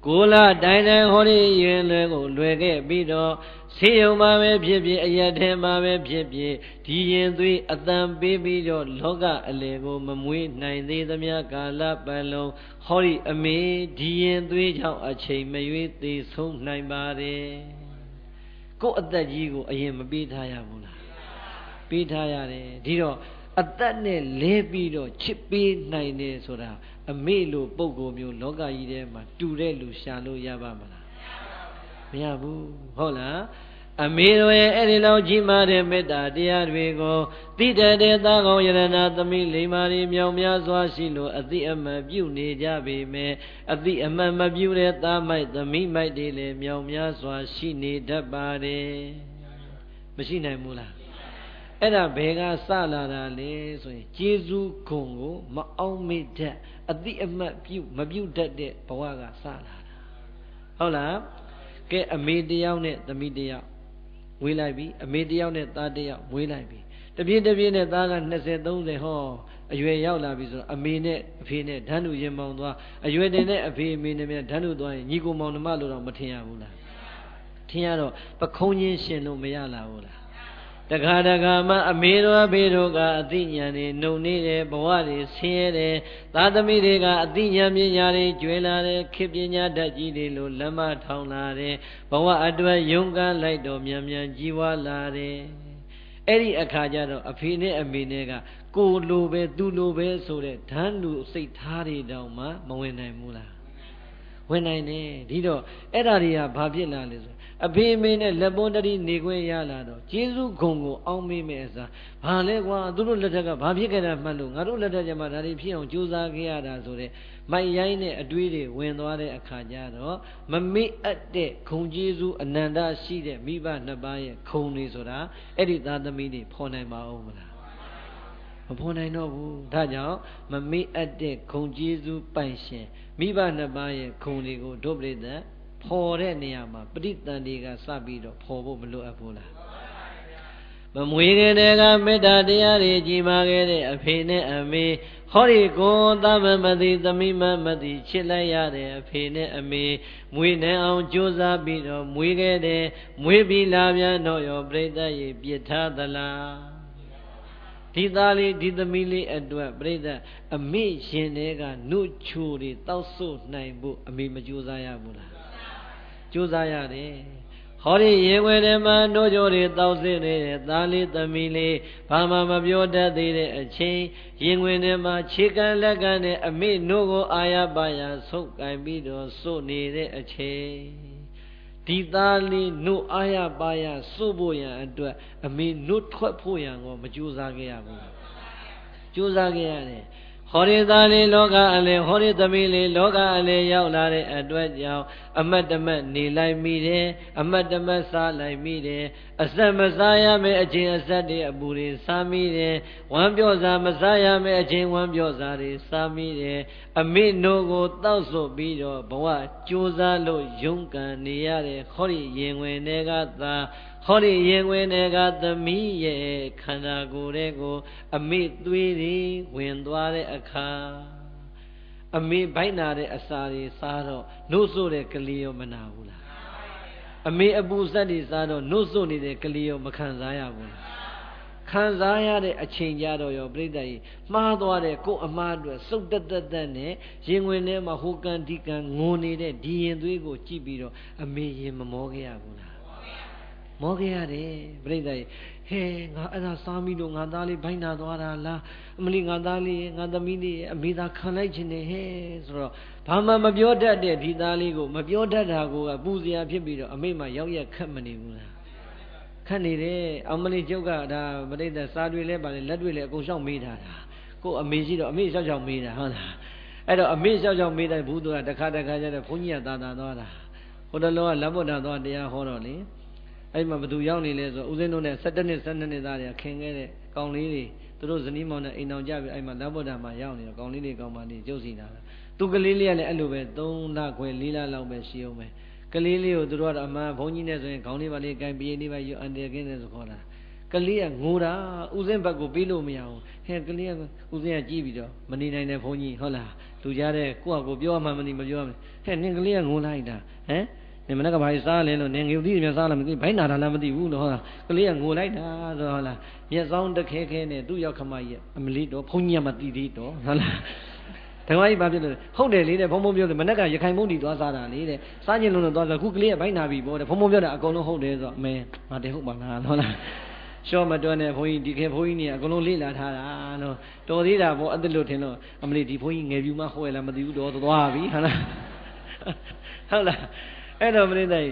ကိုလာတိုင်းတိုင်းဟောဒီရင်လွယ်ကိုလွယ်ခဲ့ပြီးတော့ဆေးရုံမှာပဲဖြစ်ဖြစ်အရက်ထဲမှာပဲဖြစ်ဖြစ်ဒီရင်သွေးအတန်ပေးပြီးတော့လောကအလေကိုမမွေးနိုင်သေးသမျှကာလပတ်လုံးဟောဒီအမေဒီရင်သွေးကြောင့်အချိန်မရွေးသေးဆုံးနိုင်ပါတယ်ကိုယ်အသက်ကြီးကိုအရင်မပေးထားရဘူးလားပေးထားရတယ်ဒီတော့အသက်နဲ့လဲပြီးတော့ချစ်ပေးနိုင်တယ်ဆိုတာအမေလိုပုံကိုမျိုးလောကကြီးထဲမှာတူတဲ့လူရှာလို့ရပါမလားမရဘူးဟုတ်လားအမေတို့ရဲ့အဲ့ဒီလောက်ကြီးမားတဲ့မေတ္တာတရားတွေကိုသိတတ်တဲ့သားကောင်းယရဏသမီးလိမ္မာရီမြောင်များစွာရှိလို့အသိအမှတ်ပြုနေကြပေမဲ့အသိအမှတ်မပြုတဲ့သားမိုက်သမီးမိုက်တွေလည်းမြောင်များစွာရှိနေတတ်ပါတယ်မရှိနိုင်ဘူးလားအဲ့ဒါဘယ်ကစလာတာလဲဆိုရင်ကျေးဇူးဂုဏ်ကိုမအောင်မေ့တတ်အသိအမှတ်ပြုမပြုတတ်တဲ့ဘဝကစလာတာဟုတ်လားကဲအမေတယောက်နဲ့သမီးတယောက်မွေးလိုက်ပြီအမေတယောက်နဲ့သားတယောက်မွေးလိုက်ပြီတပြည့်နဲ့သားက20 30ဟောအရွယ်ရောက်လာပြီဆိုတော့အမေနဲ့အဖေနဲ့ဓာတ်လူရင်မောင်သွားအရွယ်တင်နဲ့အဖေအမေနဲ့ဓာတ်လူသွားရင်ညီကိုမောင်နှမလို့တော့မထင်ရဘူးလားထင်ရတော့ပခုံးချင်းရှင်လို့မရလာဘူးလားတခါတခါမှအမေတို့အဖေတို့ကအသိဉာဏ်တွေနှုံနေတယ်ဘဝတွေဆင်းရဲတယ်သားသမီးတွေကအသိဉာဏ်ပညာတွေကျွေးလာတယ်ခေပညာတတ်ကြီးတွေလို့လက်မထောင်လာတယ်ဘဝအတွက်ယုံကန်းလိုက်တော့မြန်မြန်ကြီးဝါလာတယ်အဲ့ဒီအခါကျတော့အဖေနဲ့အမေနဲ့ကကိုလိုပဲသူလိုပဲဆိုတဲ့ဓာတ်လူစိတ်ထားတွေတောင်မှမဝင်နိုင်ဘူးလားဝင်နိုင်တယ်ဒီတော့အဲ့ဓာတွေကဘာဖြစ်လာလဲဆိုအဖေအမေနဲ့လက်ပွန်းတတိနေခွင့်ရလာတော့ကျေးဇူးဂုဏ်ကိုအောင်းမေးမဲ့အစားဘာလဲကွာသူတို့လက်ထက်ကဘာဖြစ်ခဲ့တာမှတ်လို့ငါတို့လက်ထက်ကျမှဒါတွေဖြစ်အောင်ကြိုးစားခဲ့ရတာဆိုတဲ့မိုက်ရိုင်းတဲ့အတွေးတွေဝင်သွားတဲ့အခါကျတော့မမေ့အပ်တဲ့ဂုဏ်ကျေးဇူးအနန္တရှိတဲ့မိဘနှစ်ပါးရဲ့ဂုဏ်တွေဆိုတာအဲ့ဒီသားသမီးတွေဖော်နိုင်ပါဦးမလားမဖော်နိုင်တော့ဘူးဒါကြောင့်မမေ့အပ်တဲ့ဂုဏ်ကျေးဇူးပိုင်ရှင်မိဘနှစ်ပါးရဲ့ဂုဏ်တွေကိုဒုပရိသတ်ဖော်တဲ့နေရာမှာပဋိသန္ဓေကစပြီးတော့ဖော်ဖို့မလိုအပ်ဘူးလား မမွေးခင်တည်းကမေတ္တာတရားတွေကြီးမားခဲ့တဲ့အဖေနဲ့အမေဟောဒီကိုသမမသိသမီးမသိချစ်လိုက်ရတဲ့အဖေနဲ့အမေမွေးနေအောင်ကြိုးစားပြီးတော့မွေးခဲ့တယ်မွေးပြီးလာပြန်တော့ရောပြိဿရေပြစ်ထားသလားဒီသားလေးဒီသမီးလေးအတွက်ပြိဿအမေရှင်တွေကနှုတ်ချိုတွေတောက်ဆုတ်နိုင်ဖို့အမေမကြိုးစားရဘူးလားကြိုးစားရတယ်ဟောဒီရေွယ်ထဲမှာနှုတ်ချိုတွေတောက်စစ်နေတဲ့သားလေးသမီးလေးဘာမှမပြောတတ်သေးတဲ့အချိန်ရင်ွယ်ထဲမှာခြေကံလက်ကံနဲ့အမေနှုတ်ကိုအာရပါရဆုပ်ကင်ပြီးတော့စို့နေတဲ့အချိန်ဒီသားလေးနှုတ်အာရပါရစို့ဖို့ရန်အတွက်အမေနှုတ်ထွက်ဖို့ရန်ကိုမကြိုးစားခဲ့ရဘူးကြိုးစားခဲ့ရတယ်ဟောဒီသားလေးလောကအလဲဟောဒီသမီးလေးလောကအလဲရောက်လာတဲ့အတွက်ကြောင့်အမတ်တမတ်နေလိုက်မိတယ်အမတ်တမတ်စားလိုက်မိတယ်အဆက်မစားရမယ့်အချင်းအဆက်တွေအပူတွေစားမိတယ်ဝမ်းပြော့စားမစားရမယ့်အချင်းဝမ်းပြော့စားတွေစားမိတယ်အမိနို့ကိုတောက်ဆိုပြီးတော့ဘဝကြိုးစားလို့ရုန်းကန်နေရတဲ့ဟောဒီရင်ဝင်တွေကသာဟောဒီရင်ဝင်တွေကသမီးရဲ့ခန္ဓာကိုယ်တွေကိုအမိသွေးတွေဝင်သွားတဲ့အခါအမေဘိုက်နာတဲ့အစာတွေစားတော့နှုတ်ဆို့တဲ့ကလေးရောမနာဘူးလားအမေအပူစက်တွေစားတော့နှုတ်ဆို့နေတဲ့ကလေးရောမခံစားရဘူးလားခံစားရတဲ့အချိန်ကြတော့ရောပြိတ္တကြီးမှားသွားတဲ့ကိုယ်အမှားအတွက်စုတ်တက်တက်နဲ့ရင်ဝင်ထဲမှာဟိုကန်ဒီကန်ငိုနေတဲ့ဒီရင်သွေးကိုကြည့်ပြီးတော့အမေရင်မမောခဲ့ရဘူးလားမောခဲ့ရတယ်ပြိတ္တကြီးဟဲငါအဲ့ဒါစားမိလို့ငါသားလေးဘိုင်းနာသွားတာလားအမလီငါသားလေးငါသမီးလေးအမေသာခံလိုက်ခြင်းနဲ့ဟဲဆိုတော့ဘာမှမပြောတတ်တဲ့ဒီသားလေးကိုမပြောတတ်တာကိုပူစရာဖြစ်ပြီးတော့အမေမှရောက်ရက်ခတ်မနေဘူးလားခတ်နေတယ်အမလီကျုပ်ကဒါပြိတ္တစားတွေလဲပါလေလက်တွေလဲအကုန်ရှောက်မေးထားတာကိုအမေရှိတော့အမေရှောက်ရှောက်မေးတာဟုတ်လားအဲ့တော့အမေရှောက်ရှောက်မေးတိုင်းဘူးသူကတခါကျတော့ဘုန်းကြီးကသာသွားတာဟိုတလောကလမ်းပေါ်တာသွားတရားဟောတော့လေအဲ့မှာဘသူရောက်နေလဲဆိုဦးစင်းတို့နဲ့17နှစ်12နှစ်သားတွေကခင်ခဲ့တဲ့ကောင်လေးတွေသူတို့ဇနီးမောင်နဲ့အိမ်အောင်ကြပြီးအဲ့မှာလမ်းပေါ်တာမှာရောက်နေတော့ကောင်လေးတွေကောင်မလေးကျုပ်စီတာသူကလေးလေးကလည်းအဲ့လိုပဲ3လခွဲ4လလောက်ပဲရှိအောင်ပဲကလေးလေးကိုသူတို့ကတော့အမှန်ဘုန်းကြီးနဲ့ဆိုရင်ခေါင်းလေးပါလေးကိုင်ပြေးလေးပါယူအန်တယ်ကင်းတယ်ဆိုခေါ်တာကလေးကငိုတာဦးစင်းဘက်ကိုပေးလို့မရဘူးဟဲ့ကလေးကဦးစင်းကကြည့်ပြီးတော့မနေနိုင်တဲ့ဘုန်းကြီးဟုတ်လားလူကြားတဲ့ကိုယ့်အကိုပြောမှမသိမပြောမှဟဲ့နင်ကလေးကငိုလိုက်တာဟမ်နင်မနေ့ကဘာစားလဲလို့နင်ငုံသီးမြန်စားလားမသိဘိုင်းနာတာလည်းမသိဘူးလို့ဟုတ်လားကလေးကငိုလိုက်တာဆိုဟုတ်လားမျက်စောင်းတခဲခဲနဲ့သူ့ရောက်ခမကြီးအမလီတော့ဘုန်းကြီးကမသိသေးတော့ဟုတ်လားဓမ္မကြီးဘာဖြစ်လို့ဟုတ်တယ်လေတဲ့ဘုံဘုံပြောတယ်မနေ့ကရခိုင်ဘုံတီသွားစားတာလေတဲ့စားခြင်းလုံးတော့သွားစားခုကလေးကဘိုင်းနာပြီပေါ့တဲ့ဘုံဘုံပြောတာအကုန်လုံးဟုတ်တယ်ဆိုတော့အမေငါတည်းဟုတ်ပါလားဟုတ်လားရှော့မတွန်းနဲ့ဘုန်းကြီးဒီခေဘုန်းကြီးနေအကုန်လုံးလေ့လာထားတာလို့တော်သေးတာပေါ့အဲ့ဒါလို့ထင်လို့အမလီဒီဘုန်းကြီးငယ်ပြူမဟောရလားမသိဘူးတော့သွားပြီဟုတ်လားဟုတ်လားအဲ့တော့ပြိဿကြီး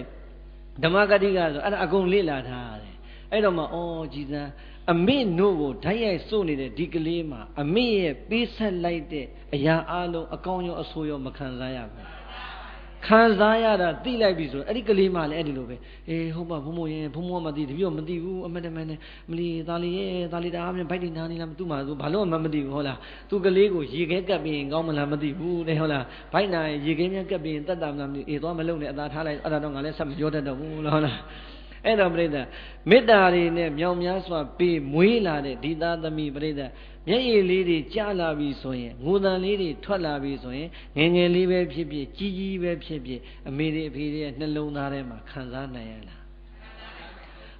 ဓမ္မဂတိကဆိုအဲ့ဒါအကုန်လေ့လာထားတယ်အဲ့တော့မှဩကြည်စမ်းအမေနို့ကိုဓာတ်ရိုက်စို့နေတဲ့ဒီကလေးမှာအမေရဲ့ပေးဆက်လိုက်တဲ့အရာအလုံးအကောင်းရောအဆိုးရောမခံစားရဘူးခံစားရတာသိလိုက်ပြီဆိုအဲ့ဒီကလေးမှလည်းအဲ့ဒီလိုပဲအေးဟုတ်ပါဘုံဘုံရင်ဘုံဘုံမသိတပြည့်မသိဘူးအမတမန်နဲ့မလီသားလေးရဲ့သားလေးတအားပြန်ဗိုက်တင်နာနေလားသူ့မှာသူဘာလို့မှမသိဘူးဟုတ်လားသူကလေးကိုရေခဲကပ်ပြီးရင်ကောင်းမလားမသိဘူးတဲ့ဟုတ်လားဗိုက်နာရေခဲများကပ်ပြီးရင်တတ်တာမလားမသိအေးသွားမလုံးနဲ့အသာထားလိုက်အဲ့ဒါတော့ငါလည်းဆက်မပြောတတ်တော့ဘူးဟုတ်လားအဲ့တော့ပြိဿမေတ္တာတွေနဲ့မြောင်များစွာပေးမွေးလာတဲ့ဒီသားသမီးပြိဿမျက်ရည်လေးတွေကျလာပြီဆိုရင်ငိုတန်လေးတွေထွက်လာပြီဆိုရင်ငယ်ငယ်လေးပဲဖြစ်ဖြစ်ကြီးကြီးပဲဖြစ်ဖြစ်အမေတွေအဖေတွေရဲ့နှလုံးသားထဲမှာခံစားနိုင်ရလား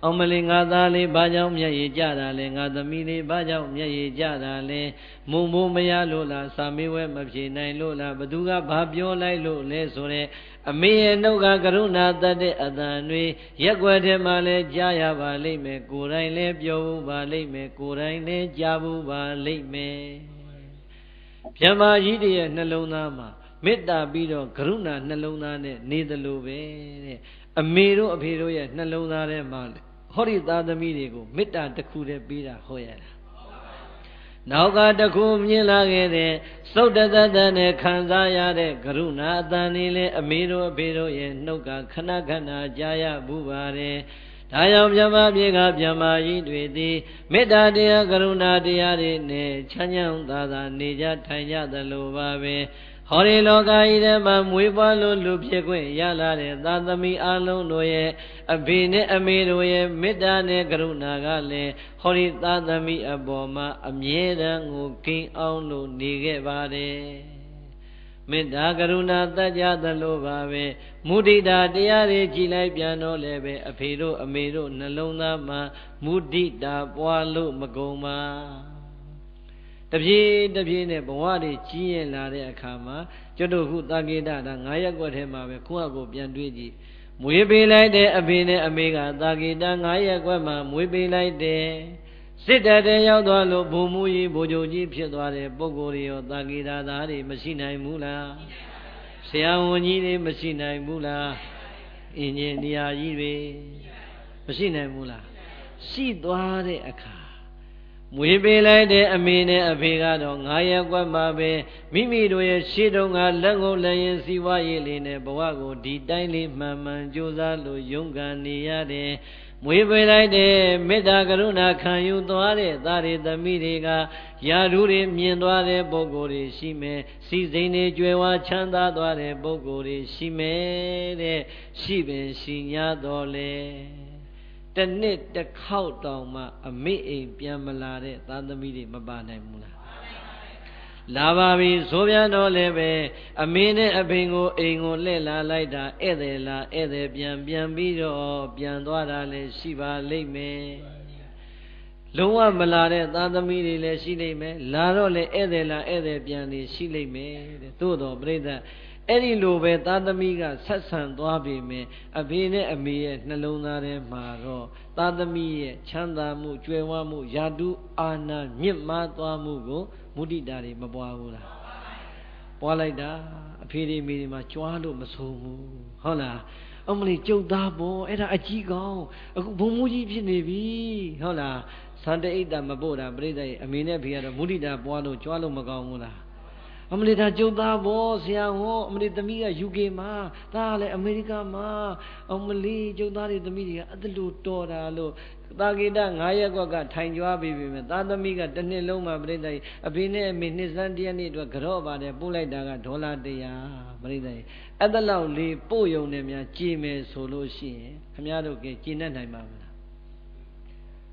အောင်မလေးငါသားလေးဘာကြောင့်မျက်ရည်ကျတာလဲငါသမီးလေးဘာကြောင့်မျက်ရည်ကျတာလဲမုံမိုးမရလို့လားစာမေးဝဲမဖြေနိုင်လို့လားဘသူကဘာပြောလိုက်လို့လဲဆိုတဲ့အမေရဲ့နှုတ်ကကရုဏာတတ်တဲ့အတန်တွေရက်ွက်ထဲမှာလဲကြားရပါလိမ့်မယ်ကိုယ်တိုင်လဲပြောဘူးပါလိမ့်မယ်ကိုယ်တိုင်လဲကြားဘူးပါလိမ့်မယ်မြတ်မာကြီးတည်းရဲ့နှလုံးသားမှာမေတ္တာပြီးတော့ကရုဏာနှလုံးသားနဲ့နေသလိုပဲတဲ့အမေတို့အဖေတို့ရဲ့နှလုံးသားထဲမှာဟောဒီသားသမီးတွေကိုမေတ္တာတစ်ခုတည်းပေးတာဟောရတာနောက်ကတစ်ခုမြင်လာခဲ့တဲ့သုတ်တသက်နဲ့ခံစားရတဲ့ကရုဏာအတန်လေးလေအမေတို့အဖေတို့ရဲ့နှုတ်ကခဏခဏကြားရဘူးပါတယ်ဒါကြောင့်မြတ်ပြေကမြတ်မာကြီးတွေသည်မေတ္တာတရားကရုဏာတရားတွေနဲ့ချမ်းချမ်းသာသာနေကြထိုင်ကြသလိုပါပဲဟ ဟောဒီလောကကြီးထဲမှာမွေးဖွားလို့လူဖြစ်ခွင့်ရလာတဲ့သာသမီအလုံးတို့ရဲ့အဖေနဲ့အမေတို့ရဲ့မေတ္တာနဲ့ကရုဏာကလည်းဟောဒီသာသမီအပေါ်မှာအမြဲတမ်းကိုကင်းအောင်လို့နေခဲ့ပါတယ်မေတ္တာကရုဏာတတ်ကြသလိုပါပဲမုဒိတာတရားတွေကြည်လိုက်ပြန်တော့လည်းပဲအဖေတို့အမေတို့နှလုံးသားမှာမုဒိတာပွားလို့မကုန်ပါတပြေးတပြေးနဲ့ဘဝတွေကြီးရင်လာတဲ့အခါမှာကျွတ်တို့ခုတာကေတတာ9ရက်ွက်ထဲမှာပဲခုအကိုပြန်တွေးကြည့်မွေးပေးလိုက်တဲ့အဖေနဲ့အမေကတာကေတ9ရက်ွက်မှာမွေးပေးလိုက်တယ်စစ်တပ်တဲ့ရောက်သွားလို့ဘုံမူကြီးဘိုလ်ချုပ်ကြီးဖြစ်သွားတဲ့ပုဂ္ဂိုလ်တွေရောတာကေတသားတွေမရှိနိုင်ဘူးလားဆရာဝန်ကြီးတွေမရှိနိုင်ဘူးလားအင်ဂျင်နီယာကြီးတွေမရှိနိုင်ဘူးလားရှိသွားတဲ့အခါမွေးပေးလိုက်တဲ့အမေနဲ့အဖေကတော့9ရက်ွက်မှာပဲမိမိတို့ရဲ့ရှေ့တုန်းကလက်ငုပ်လက်ရင်စီးပွားရေးလေးနဲ့ဘဝကိုဒီတိုင်းလေးမှန်မှန်ကြိုးစားလို့ရုန်းကန်နေရတယ်မွေးပေးလိုက်တဲ့မေတ္တာကရုဏာခံယူသွားတဲ့သားတွေသမီးတွေကယာဓုတွေမြင်သွားတဲ့ပုဂ္ဂိုလ်တွေရှိမယ်စီစိန်တွေကြွယ်ဝချမ်းသာသွားတဲ့ပုဂ္ဂိုလ်တွေရှိမယ်တဲ့ရှိပင်ရှိ냐တော်လေတနှစ်တစ်ခေါက်တောင်မှအမေအိမ်ပြန်မလာတဲ့သားသမီးတွေမပါနိုင်ဘူးလားလာပါပြီဆိုပြန်တော့လည်းပဲအမေနဲ့အဖေကိုအိမ်ကိုလှည့်လာလိုက်တာဧည့်သည်လာဧည့်သည်ပြန်ပြီးတော့ပြန်သွားတာလည်းရှိပါလိမ့်မယ်လုံးဝမလာတဲ့သားသမီးတွေလည်းရှိလိမ့်မယ်လာတော့လည်းဧည့်သည်လာဧည့်သည်ပြန်နေရှိလိမ့်မယ်တဲ့သို့တော်ပြိဿအဲ့ဒီလိုပဲသားသမီးကဆက်ဆံသွားပြီမယ်အဖေနဲ့အမေရဲ့နှလုံးသားထဲမှာတော့သားသမီးရဲ့ချမ်းသာမှုကြွယ်ဝမှုယာတုအာနာမြင့်မားသွားမှုကိုမုဒိတာတွေမပွားဘူးလားပွားလိုက်တာအဖေတွေမိတွေမှာကြွားလို့မဆုံးဘူးဟုတ်လားအမလေးကျုပ်သားပေါ့အဲ့ဒါအကြီးကောင်းအခုဘုံမူကြီးဖြစ်နေပြီဟုတ်လားသန္တအိတ်တာမပို့တာပြိဿရဲ့အမေနဲ့ဖေကတော့မုဒိတာပွားလို့ကြွားလို့မကောင်းဘူးလားအမလီဒါကျုပ်သားဘောဆရာဟောအမလီသမီးက UK မှာသားလည်းအမေရိကမှာအမလီကျုပ်သားတွေသမီးတွေကအဲ့ဒါလို့တော်တာလို့တာဂေတ9ရက်ကွက်ကထိုင်ကြွားပြီးပြီမယ်သားသမီးကတစ်နှစ်လုံးမှာပြိဿကြီးအဖေနဲ့အမေနှစ်စန်းတရက်နေ့အတွက်ကြော့ပါတယ်ပို့လိုက်တာက$100ပြိဿကြီးအဲ့ဒါလောက်လေးပို့ယုံနေများကြည်မယ်ဆိုလို့ရှိရင်ခင်ဗျားတို့ကကြည်နဲ့နိုင်ပါမလား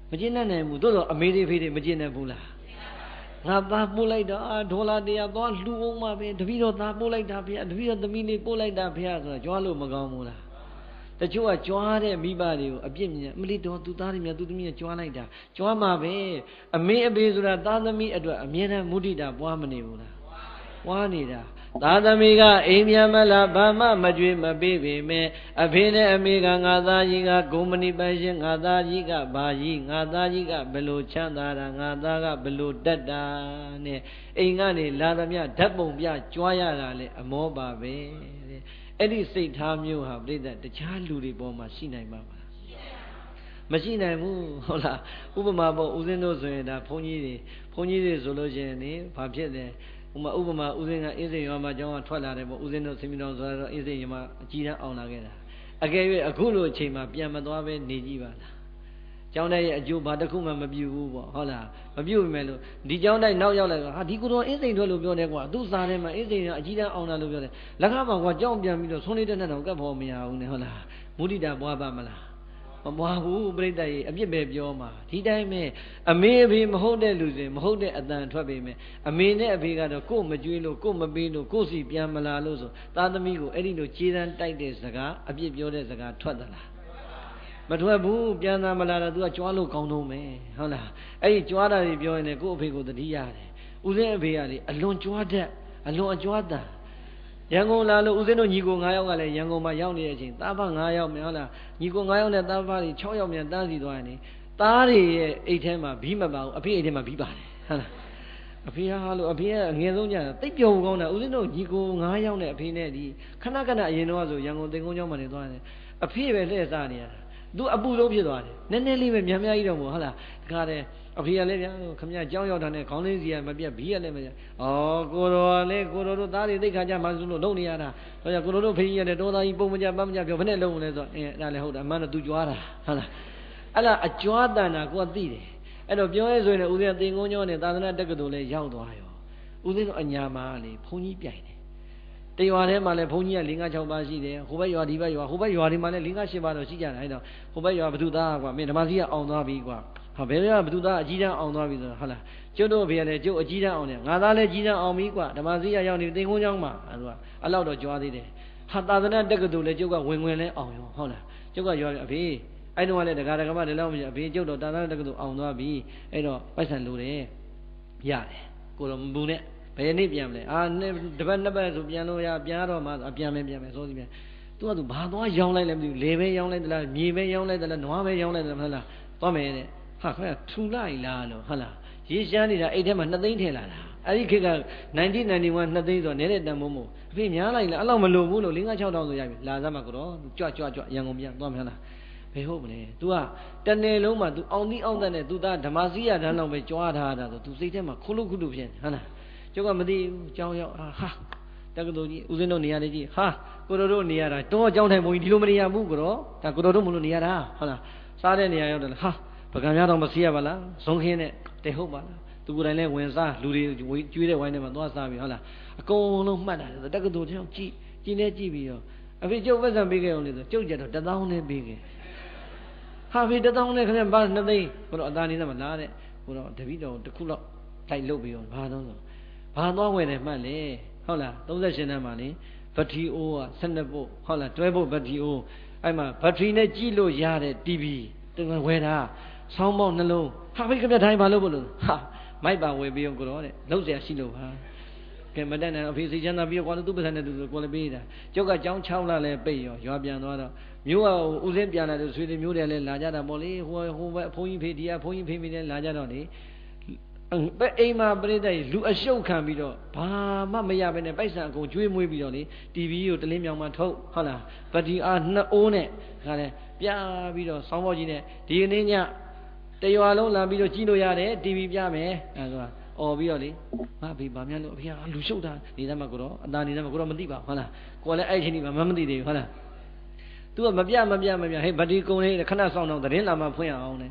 မကြည်နဲ့နိုင်ဘူးသို့တော့အမေတွေဖေတွေမကြည်နဲ့ဘူးလားငါသားပို့လိုက်တာ$100သွားလှူအောင်ပါပဲတပည့်တော်သားပို့လိုက်တာဖေတပည့်တော်သမီးလေးပို့လိုက်တာဖေဆိုတာကြွားလို့မကောင်းဘူးလားတချို့ကကြွားတဲ့မိဘတွေကိုအပြစ်မြင်အမလီတော်သူသားတွေများသူသမီးကကြွားလိုက်တာကြွားမှာပဲအမေအဖေဆိုတာသားသမီးအတွက်အမြဲတမ်းမုဒိတာပွားမနေဘူးလားပွားနေတာသားသမီးကအိမ်ပြန်မလာဘာမှမကြွေးမပေးပေမဲ့အဖေနဲ့အမေကငါသားကြီးကဂုံမဏိပိုင်ရှင်ငါသားကြီးကဘာကြီးငါသားကြီးကဘယ်လိုချမ်းသာတာငါသားကဘယ်လိုတက်တာနဲ့အိမ်ကနေလာသမျှဓာတ်ပုံပြကြွားရတာလေအမောပါပဲတဲ့အဲ့ဒီစိတ်ထားမျိုးဟာပြိဿတခြားလူတွေပေါ်မှာရှိနိုင်ပါမလားမရှိနိုင်ဘူးဟုတ်လားဥပမာပေါ့ဦးဇင်းတို့ဆိုရင်ဒါဘုန်းကြီးတွေဆိုလို့ရှိရင်နေဘာဖြစ်လဲဥပမာဦးဇင်းကအင်းစိန်ရွာမှာကျောင်းကထွက်လာတယ်ပေါ့ဦးဇင်းတို့ဆင်မြတော်ဆိုတော့အင်းစိန်ရွာမှာအကြီးတန်းအောင်လာခဲ့တာအကယ်၍အခုလိုအချိန်မှာပြန်မသွားပဲနေကြည့်ပါလားကျောင်းတိုက်ရဲ့အကျိုးဘာတစ်ခုမှမပြုဘူးပေါ့ဟုတ်လားမပြုပြီမဲ့လို့ဒီကျောင်းတိုက်နောက်ရောက်လာတော့ဟာဒီကိုယ်တော်အင်းစိန်ထွက်လို့ပြောတယ်ကွာသူ့စားထဲမှာအင်းစိန်ကအကြီးတန်းအောင်လာလို့ပြောတယ်လက်ခါမှာကွာကျောင်းပြန်ပြီးတော့ဆုံးလေးတဲ့နဲ့တော့ကပ်ဖို့မရဘူးနဲ့ဟုတ်လားမုဒိတာပွားပါမလားမပွားဘူးပြိဿကြီးအပြစ်ပဲပြောမှာဒီတိုင်းပဲအမေအဖေမဟုတ်တဲ့လူစဉ်မဟုတ်တဲ့အတန်ထွက်ပေမဲ့အမေနဲ့အဖေကတော့ကို့မကြွေးလို့ကို့မပေးလို့ကို့စီပြန်မလာလို့ဆိုသားသမီးကိုအဲ့ဒီလိုခြေတန်းတိုက်တဲ့စကားအပြစ်ပြောတဲ့စကားထွက်သလားမထွက်ဘူးပြန်သာမလာတော့ तू ကကြွားလို့ကောင်းတော့မယ်ဟုတ်လားအဲ့ဒီကြွားတာတွေပြောရင်လည်းကို့အဖေကိုတတိရတယ်ဦးစင်းအဖေကလေအလွန်ကြွားတတ်အလွန်အကြွားတန်ရန်ကုန်လာလို့ဦးဇင်းတို့ညီကို9ယောက်ကလည်းရန်ကုန်မှာရောက်နေတဲ့အချိန်သားဖ9ယောက်မြန်ဟုတ်လားညီကို9ယောက်နဲ့သားဖတွေ6ယောက်မြန်တန်းစီသွားရင်သားတွေရဲ့အိတ်ထဲမှာဘီးမပါဘူးအဖေအိတ်ထဲမှာဘီးပါတယ်ဟုတ်လားအဖေဟာလို့အဖေကအငယ်ဆုံးကြတာတိတ်ပျော်ကောင်းတာဦးဇင်းတို့ညီကို9ယောက်နဲ့အဖေနဲ့ဒီခဏအရင်တော့ဆိုရန်ကုန်သင်္ကုန်းကျောင်းမှာနေသွားတယ်အဖေပဲလှည့်စားနေရတာသူအပူဆုံးဖြစ်သွားတယ်နည်းနည်းလေးပဲများများကြီးတော့မို့ဟုတ်လားတခါတည်းအဖေကလည်းဗျာခမရကြောင်းရောက်တာနဲ့ခေါင်းလေးစီကမပြတ်ဘီးကလည်းမပြတ်ကိုတော်လည်းကိုတော်တို့သားတွေသိခါကြမှဆိုလို့လုံနေရတာဟောကြကိုတော်တို့ဖေကြီးရတယ်တောသားကြီးပုံမကြပန်းမကြပြောဘယ်နဲ့လုံလဲဆိုအဲ့ဒါလည်းဟုတ်တယ်အမှန်တော့သူကြွားတာဟုတ်လားအဲ့ဒါအကြွားတန်တာကိုကသိတယ်အဲ့တော့ပြောရဲဆိုရင်လည်းဦးဇင်းသင်္ကုန်းကျောင်းနဲ့သာသနာတက္ကသိုလ်လည်းရောက်သွားရောဦးဇင်းတို့အညာမှာလေဘုန်းကြီးပြိုင်တယ် တရွာထဲမှာလည်းဘုန်းကြီးက5 6ပါးရှိတယ်ဟိုဘက်ရွာဒီဘက်ရွာဟိုဘက်ရွာဒီမှာလည်း5 8ပါးတော့ရှိကြတယ်အဲ့တော့ဟိုဘက်ရွာဘသူသားကွာမင်းဓမ္မစီကအောင်သွားပြီကွာဟာဘယ်ရွာဘသူသားအကြီးတန်းအောင်သွားပြီဆိုတော့ဟုတ်လားကျုပ်တို့ဖေကလည်းကျုပ်အကြီးတန်းအောင်တယ်ငါသားလည်းကြီးတန်းအောင်ပြီကွာဓမ္မစီကရောက်နေသင်္ကုန်းကျောင်းမှာအဲ့လောက်တော့ကြွားသေးတယ်ဟာသာသနာတက္ကသိုလ်လည်းကျုပ်ကဝင်လဲအောင်ရောဟုတ်လားကျုပ်ကရွာအဖေအဲ့တော့လည်းဒကာဒကာမလည်းလောက်မရှိအဖေကျုပ်တော့သာသနာတက္ကသိုလ်အောင်သွားပြီအဲ့တော့ပိုက်ဆံလိုတယ်ရတယ်ကိုတော့မဘူးနဲ့ဘယ်နေ့ပြန်မလဲတပတ်နှစ်ပတ်ဆိုပြန်လို့ရပြန်တော့မှပြန်မယ်စိုးစီပြန်သူကသူဘာသွားရောင်းလိုက်လဲမသိဘူးလေပဲရောင်းလိုက်သလားမြေပဲရောင်းလိုက်သလားနွားပဲရောင်းလိုက်သလားမဟုတ်လားသွားမယ်တဲ့ဟာခင်ဗျထူလိုက်လားလို့ဟုတ်လားရေရှမ်းနေတာအိတ်ထဲမှာ2 သိန်းထည့်လာတာအဲ့ဒီခေတ်က1991 2 သိန်းဆိုတော့နေတဲ့တန်မို့မို့အဖေများလိုက်လားအဲ့လောက်မလိုဘူးလို့5 6 တောင်းဆိုရပြီလာစမ်းမှာကတော့ကြွရန်ကုန်ပြန်သွားမယ်လားဘယ်ဟုတ်မလဲ तू ကတနေ့လုံးမှာ तू အောင်သီးအောင်သက်နဲ့ तू သားဓမ္မစီရတန်းလောက်ပဲကြွားထားတာဆို तू စိတ်ထဲမှာခုလုဖြစ်နေဟုတ်လားကျုပ်ကမသိဘူးကြောင်းရောက်ဟာတက္ကသိုလ်ကြီးဦးဇင်းတို့နေရာလေးကြီးဟာကိုတော်တို့နေရတာတော့ကြောင်းထိုင်ဘုံကြီးဒီလိုမနေရဘူးကိုတော့ဒါကိုတော်တို့မလို့နေရတာဟုတ်လားစားတဲ့နေရာရောက်တယ်ဟာပကံများတော့မစီရပါလားဇုံခင်းနဲ့တဲဟုတ်ပါလားသူကိုယ်တိုင်လည်းဝင်စားလူတွေကျွေးတဲ့ဝိုင်းထဲမှာသွားစားပြီဟုတ်လားအကုန်လုံးမှတ်တာတက္ကသိုလ်ကျောင်းကြည့်နေကြည့်ပြီးတော့အဖေကျုပ်ဝက်ဆံပေးခဲ့အောင်လေဆိုကျုပ်ကြတော့1000နဲ့ပေးခဲ့ဟာဖေ1000နဲ့ခနဲ့ဘာ2 သိန်းကိုတော့အသားနေသမလားတဲ့ကိုတော့တပည့်တော်တစ်ခုလောက်တိုက်လုပ်ပြီးတော့ဘာတော့ဆိုဘာသွားဝယ်တယ်မှတ်လေဟုတ်လား38တန်းမှာလေဘက်ထရီအိုးက12ပုတ်ဟုတ်လားတွဲပုတ်ဘက်ထရီအိုးအဲ့မှာဘက်ထရီနဲ့ကြည့်လို့ရတဲ့ TV တကယ်ဝယ်တာဆောင်းပေါက်နှလုံးဟာဖိတ်ကပြတိုင်းဘာလို့ဘလို့ဟာမိုက်ပါဝယ်ပြီးတော့ကိုတော့တဲ့လှုပ်เสียရှိလို့ပါကဲမတက်နိုင်အဖေစိတ်ချမ်းသာပြီးတော့ကွာသူ့ပစံနဲ့သူကိုလည်းပေးတာကျုပ်ကကြောင်း6လလဲပိတ်ရောရွာပြန်သွားတော့မျိုးကဦးစင်းပြန်လာတဲ့ဆွေတွေမျိုးတွေလည်းလာကြတာပေါ့လေဟိုဘက်ဘုန်းကြီးဖေဒီကဘုန်းကြီးဖေမိလည်းလာကြတော့လေပဲအိမ်မှာပြိတ္တလူအရှုပ်ခံပြီးတော့ဘာမှမရဘဲနဲ့ပိုက်ဆံအကုန်ကျွေးမွေးပြီးတော့လေ TV ကိုတလင်းမြောင်မှထုတ်ဟုတ်လားဘက်တီအား2 အိုးနဲ့ခါလဲပြပြီးတော့ဆောင်းပေါက်ကြီးနဲ့ဒီနေ့ညတရွာလုံးလာပြီးတော့ကြည့်လို့ရတယ် TV ပြမယ်အဲဆိုတာអော်ပြီးတော့လေငါဘေးဗာများလို့အဖေကလူရှုပ်တာနေသားမှာကိုတော့အသားနေသားမှာကိုတော့မသိပါဘူးဟုတ်လားကိုလည်းအဲ့ချိန်ဒီမှာမသိသေးဘူးဟုတ်လား तू ကမပြဟဲ့ဗတိကုံလေးခဏဆောင်တော့သတင်းလာမှဖွင့်အောင်လေ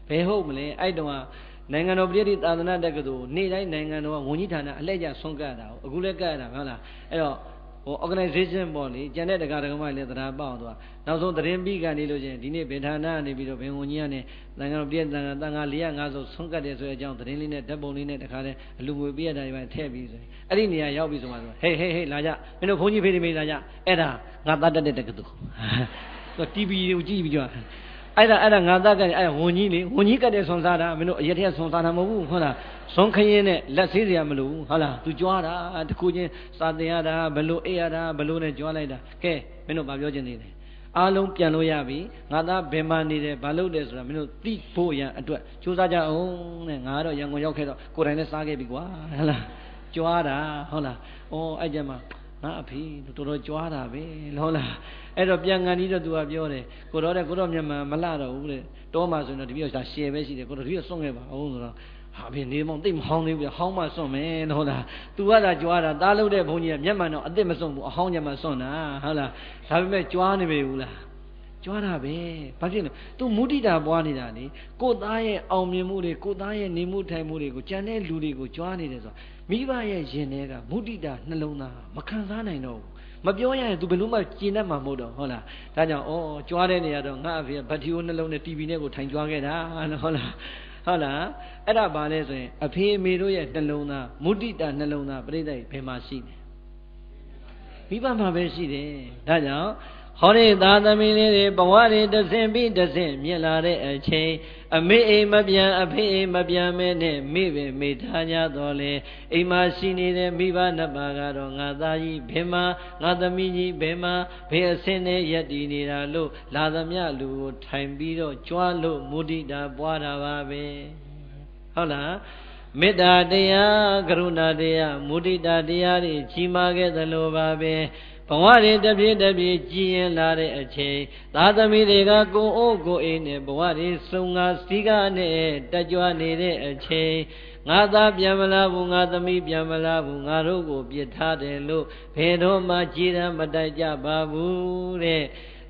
ဘယ်ဟုတ်မလဲအဲ့တုန်းကနိုင်ငံတော်ပြည်သာသနာတက္ကသိုလ်နေ့တိုင်းနိုင်ငံတော်ကဝန်ကြီးဌာနအလှည့်ကျဆုံးကတ်တာအခုလည်းကတ်ရတာဟုတ်လားအဲ့တော့ဟို organization ပေါ့လေကျန်တဲ့တက္ကသိုလ်ကလည်းတရားပေါအောင်သူကနောက်ဆုံးသတင်းပြီးကနေလို့ချင်းဒီနေ့ဗေဌာနကနေပြီးတော့ဘင်ဝန်ကြီးကနေနိုင်ငံတော်ပြည်တန်ခါ450ဆုံးကတ်တယ်ဆိုတဲ့အကြောင်းသတင်းလေးနဲ့ဓာတ်ပုံလေးနဲ့တခါလဲအလူငွေပေးရတာတွေပဲထည့်ပြီးဆိုရင်အဲ့ဒီနေရာရောက်ပြီဆိုမှဆိုဟေးလာကြမင်းတို့ဘုန်းကြီးဖေးနေလာကြအဲ့ဒါငါတတ်တဲ့တက္ကသိုလ်သူ TV ကိုကြည့်ပြီးကြအဲ့ဒါငါသားကအဲ့ဝန်ကြီးလေဝန်ကြီးကတဲ့ဆွန်စားတာမင်းတို့အရက်ထက်ဆွန်စားတာမဟုတ်ဘူးဟုတ်လားဆွန်ခရင်နဲ့လက်ဆေးစရာမလိုဘူးဟုတ်လားသူကြွားတာတခုချင်းစာတင်ရတာဘလို့အေးရတာဘလို့နဲ့ကြွားလိုက်တာကဲမင်းတို့ဗာပြောချင်သေးတယ်အားလုံးပြန်လို့ရပြီငါသားဘယ်မှာနေတယ်ဘာလုပ်တယ်ဆိုတာမင်းတို့သိဖို့ရန်အတွက်စူးစမ်းကြအောင်တဲ့ငါတော့ရန်ကုန်ရောက်ခဲ့တော့ကိုယ်တိုင်နဲ့စားခဲ့ပြီကွာဟုတ်လားကြွားတာဟုတ်လားဩအဲ့ကြမှာငါအဖေတော်တော်ကြွားတာပဲဟုတ်လားအဲ့တော့ပြန်ကန်ပြီးတော့သူကပြောတယ်ကိုတော့မြန်မာမလှတော့ဘူးတဲ့တောမှာဆိုရင်တော့ဒီမျိုးသာရှယ်ပဲရှိတယ်ကိုတော့ဒီကစွန့်ခဲ့ပါအောင်ဆိုတော့ဟာဖေနေမောင်သိမဟောင်းသေးဘူးဟောင်းမှစွန့်မယ်ဟုတ်လားသူကသာကြွားတာသားလို့တဲ့ဘုန်းကြီးကမျက်မှန်တော့အစ်စ်မစွန့်ဘူးအဟောင်းညမှာစွန့်တာဟုတ်လားဒါပေမဲ့ကြွားနေပြီဘူးလားကြွားတာပဲဘာဖြစ်လဲသူမုဒိတာပွားနေတာလေကိုသားရဲ့အောင်မြင်မှုတွေကိုသားရဲ့နေမှုထိုင်မှုတွေကိုကြံတဲ့လူတွေကိုကြွားနေတယ်ဆိုမိဘရဲ့ရင်ထဲကမုဒိတာနှလုံးသားမခံစားနိုင်တော့ဘူးမပြောရရင် तू ဘယ်လို့မှကျင်တတ်မှာမဟုတ်တော့ဟုတ်လားဒါကြောင့်ကြွားတဲ့နေရာတော့ငါအဖေကဗတ်တီယိုနှလုံးနဲ့ TV နဲ့ကိုထိုင်ကြွားခဲ့တာဟုတ်လားအဲ့ဒါဘာလဲဆိုရင်အဖေအမေတို့ရဲ့နှလုံးသားမုဒိတာနှလုံးသားပြိဿဘယ်မှာရှိလဲမိဘမှာပဲရှိတယ်ဒါကြောင့်ဟောဒီသာသမီလေးတွေဘဝတွေတဆင့်ပြီးတဆင့်မြင့်လာတဲ့အချိန်အမေအိမ်မပြန်အဖေအိမ်မပြန်မဲနဲ့မိပဲမိထားကြတော့လေအိမ်မှာရှိနေတဲ့မိဘနှစ်ပါးကတော့ငါသားကြီးဘယ်မှာငါသမီးကြီးဘယ်မှာဘယ်အဆင့်နဲ့ရက်တည်နေတာလို့လာသမျှလူကိုထိုင်ပြီးတော့ကြွားလို့မုဒိတာပွားတာပါပဲဟုတ်လားမေတ္တာတရားကရုဏာတရားမုဒိတာတရားတွေကြီးမားခဲ့သလိုပါပဲဘဝတွေတပြည့်တပြည့်ကြည်ရင်လာတဲ့အချိန်သာသမီတွေကကိုယ်အိုးကိုယ်အိမ်နဲ့ဘဝတွေစုံငါစီကားနဲ့တက်ကြွနေတဲ့အချိန်ငါသားပြန်မလာဘူးငါသမီးပြန်မလာဘူးငါတို့ကိုပြစ်ထားတယ်လို့ဘယ်တော့မှကြည်ရမတိုက်ကြပါဘူးတဲ့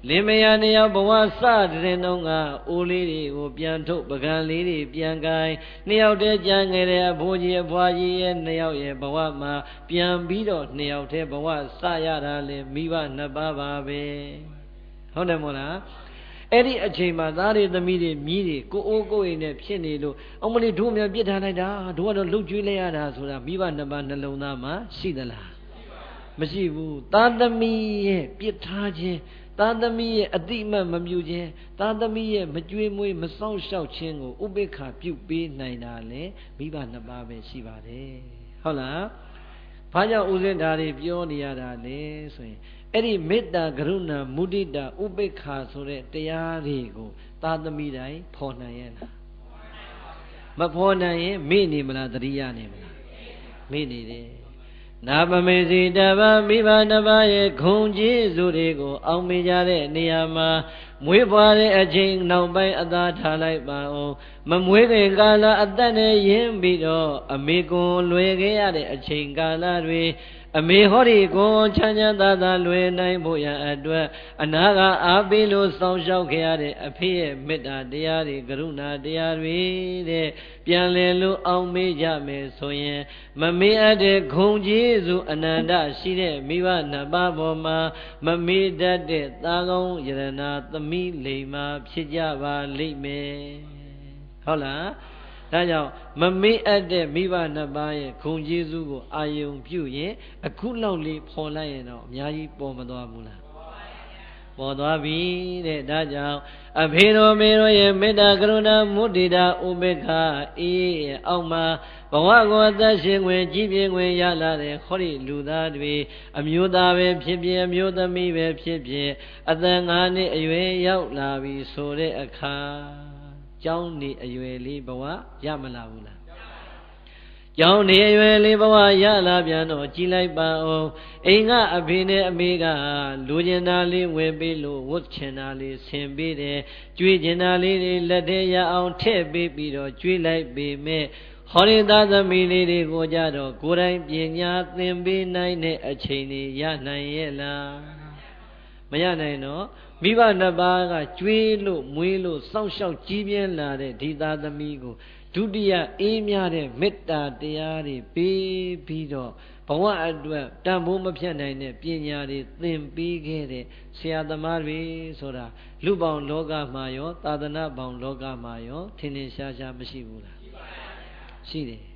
လင်မယားနှစ်ယောက်ဘဝစတဲ့တုန်းကအိုးလေးတွေကိုပြန်ထုတ်ပကံလေးတွေပြန်ကိုင်းနှစ်ယောက်တည်းကြံခဲ့တဲ့အဖိုးကြီးအဖွားကြီးရဲ့နှစ်ယောက်ရဲ့ဘဝမှာပြန်ပြီးတော့နှစ်ယောက်တည်းဘဝစရတာလေမိဘနှစ်ပါးပါပဲဟုတ်တယ်မို့လားအဲ့ဒီအချိန်မှာသားတွေသမီးတွေမြည်တွေကိုအိုးကိုအိမ်နဲ့ဖြစ်နေလို့အောင်မလေးတို့မြန်ပြစ်ထားလိုက်တာတို့ကတော့လှုပ်ကြွေးလိုက်ရတာဆိုတာမိဘနှစ်ပါးနှလုံးသားမှာရှိသလားမရှိဘူးသားသမီးရဲ့ပြစ်ထားခြင်းသားသမီးရဲ့အတိအမှတ်မပြုခြင်းသားသမီးရဲ့မကြွေးမွေးမစောင့်ရှောက်ခြင်းကိုဥပေက္ခပြုပေးနိုင်တာလေမိဘနှစ်ပါးပဲရှိပါတယ်ဟုတ်လားဘာကြောင့်ဥစဉ်ဓာတ်တွေပြောနေရတာလဲဆိုရင်အဲ့ဒီမေတ္တာကရုဏာမုဒိတာဥပေက္ခဆိုတဲ့တရားတွေကိုသာသမီတိုင်းဖော်နိုင်ရဲ့လားမဖော်နိုင်ရင်မေ့နေမလားတတိယနေမလားမေ့နေတယ်နာပမေစီတဗ္ဗမိဘနှစ်ပါးရဲ့ဂုဏ်ကျေးဇူးတွေကိုအောက်မေ့ကြတဲ့နေရာမှာမွေးဖွားတဲ့အချိန်နောက်ပိုင်းအသာထားလိုက်ပါအောင်မမွေးခင်ကာလအသက်နဲ့ရင်းပြီးတော့အမေကွန်လွယ်ခဲ့ရတဲ့အချိန်ကာလတွေအမေဟောဒီကိုချမ်းချမ်းသာသာလွယ်နိုင်ဖို့ရအတွက်အနာကအားပေးလို့စောင့်ရှောက်ခဲ့ရတဲ့အဖေရဲ့မေတ္တာတရားတွေကရုဏာတရားတွေတဲ့ပြန်လည်လို့အောင်မေ့ကြမယ်ဆိုရင်မမေ့အပ်တဲ့ဂုဏ်ကျေးဇူးအနန္တရှိတဲ့မိဘနှစ်ပါးပေါ်မှာမမေ့တတ်တဲ့သားကောင်းယရနာသမီးလိမ္မာဖြစ်ကြပါလိမ့်မယ်ဟုတ်လားဒါကြောင့်မမေ့အပ်တဲ့မိဘနှစ်ပါးရဲ့ဂုဏ်ကျေးဇူးကိုအာယုံပြုရင်အခုလောက်လေးဖော်လိုက်ရင်တော့အများကြီးပေါ်မသွားဘူးလားပေါ်သွားပြီတဲ့ဒါကြောင့်အဖေတော်မေတော်ရဲ့မေတ္တာကရုဏာမုဒိတာဥပေက္ခအေးအောက်မှာဘဝကိုအသက်ရှင်ခွင့်ကြီးပြင်းခွင့်ရလာတဲ့ခေါ်ဒီလူသားတွေအမျိုးသားပဲဖြစ်ဖြစ်အမျိုးသမီးပဲဖြစ်ဖြစ်အသက်၅နှစ်အရွယ်ရောက်လာပြီဆိုတဲ့အခါကျောင်းနေအရွယ်လေးဘဝရမလာဘူးလားကျောင်းနေအရွယ်လေးဘဝရလာပြန်တော့ကြည်လိုက်ပါအောင်အိမ်ကအဖေနဲ့အမေကလူကျင်တာလေးဝင်ပေးလို့ဝတ်ချင်တာလေးဆင်ပေးတယ်ကြွေးချင်တာလေးတွေလက်ထဲရအောင်ထည့်ပေးပြီးတော့ကြွေးလိုက်ပေမဲ့ဟောဒီသားသမီးလေးတွေကိုကြတော့ကိုယ်တိုင်ပညာသင်ပေးနိုင်တဲ့အချိန်တွေရနိုင်ရဲ့လားမရနိုင်တော့မိဘနှစ်ပါးကကြွေးလို့မွေးလို့စောင့်ရှောက်ကြီးပြင်းလာတဲ့ဒီသားသမီးကိုဒုတိယအေးမြတဲ့မေတ္တာတရားတွေပေးပြီးတော့ဘဝအတွက်တန်ဖိုးမဖြတ်နိုင်တဲ့ပညာတွေသင်ပေးခဲ့တဲ့ဆရာသမားတွေဆိုတာလူပေါင်းလောကမှာရောသာသနာပေါင်းလောကမှာရောထင်ထင်ရှားရှားမရှိဘူးလားရှိတယ်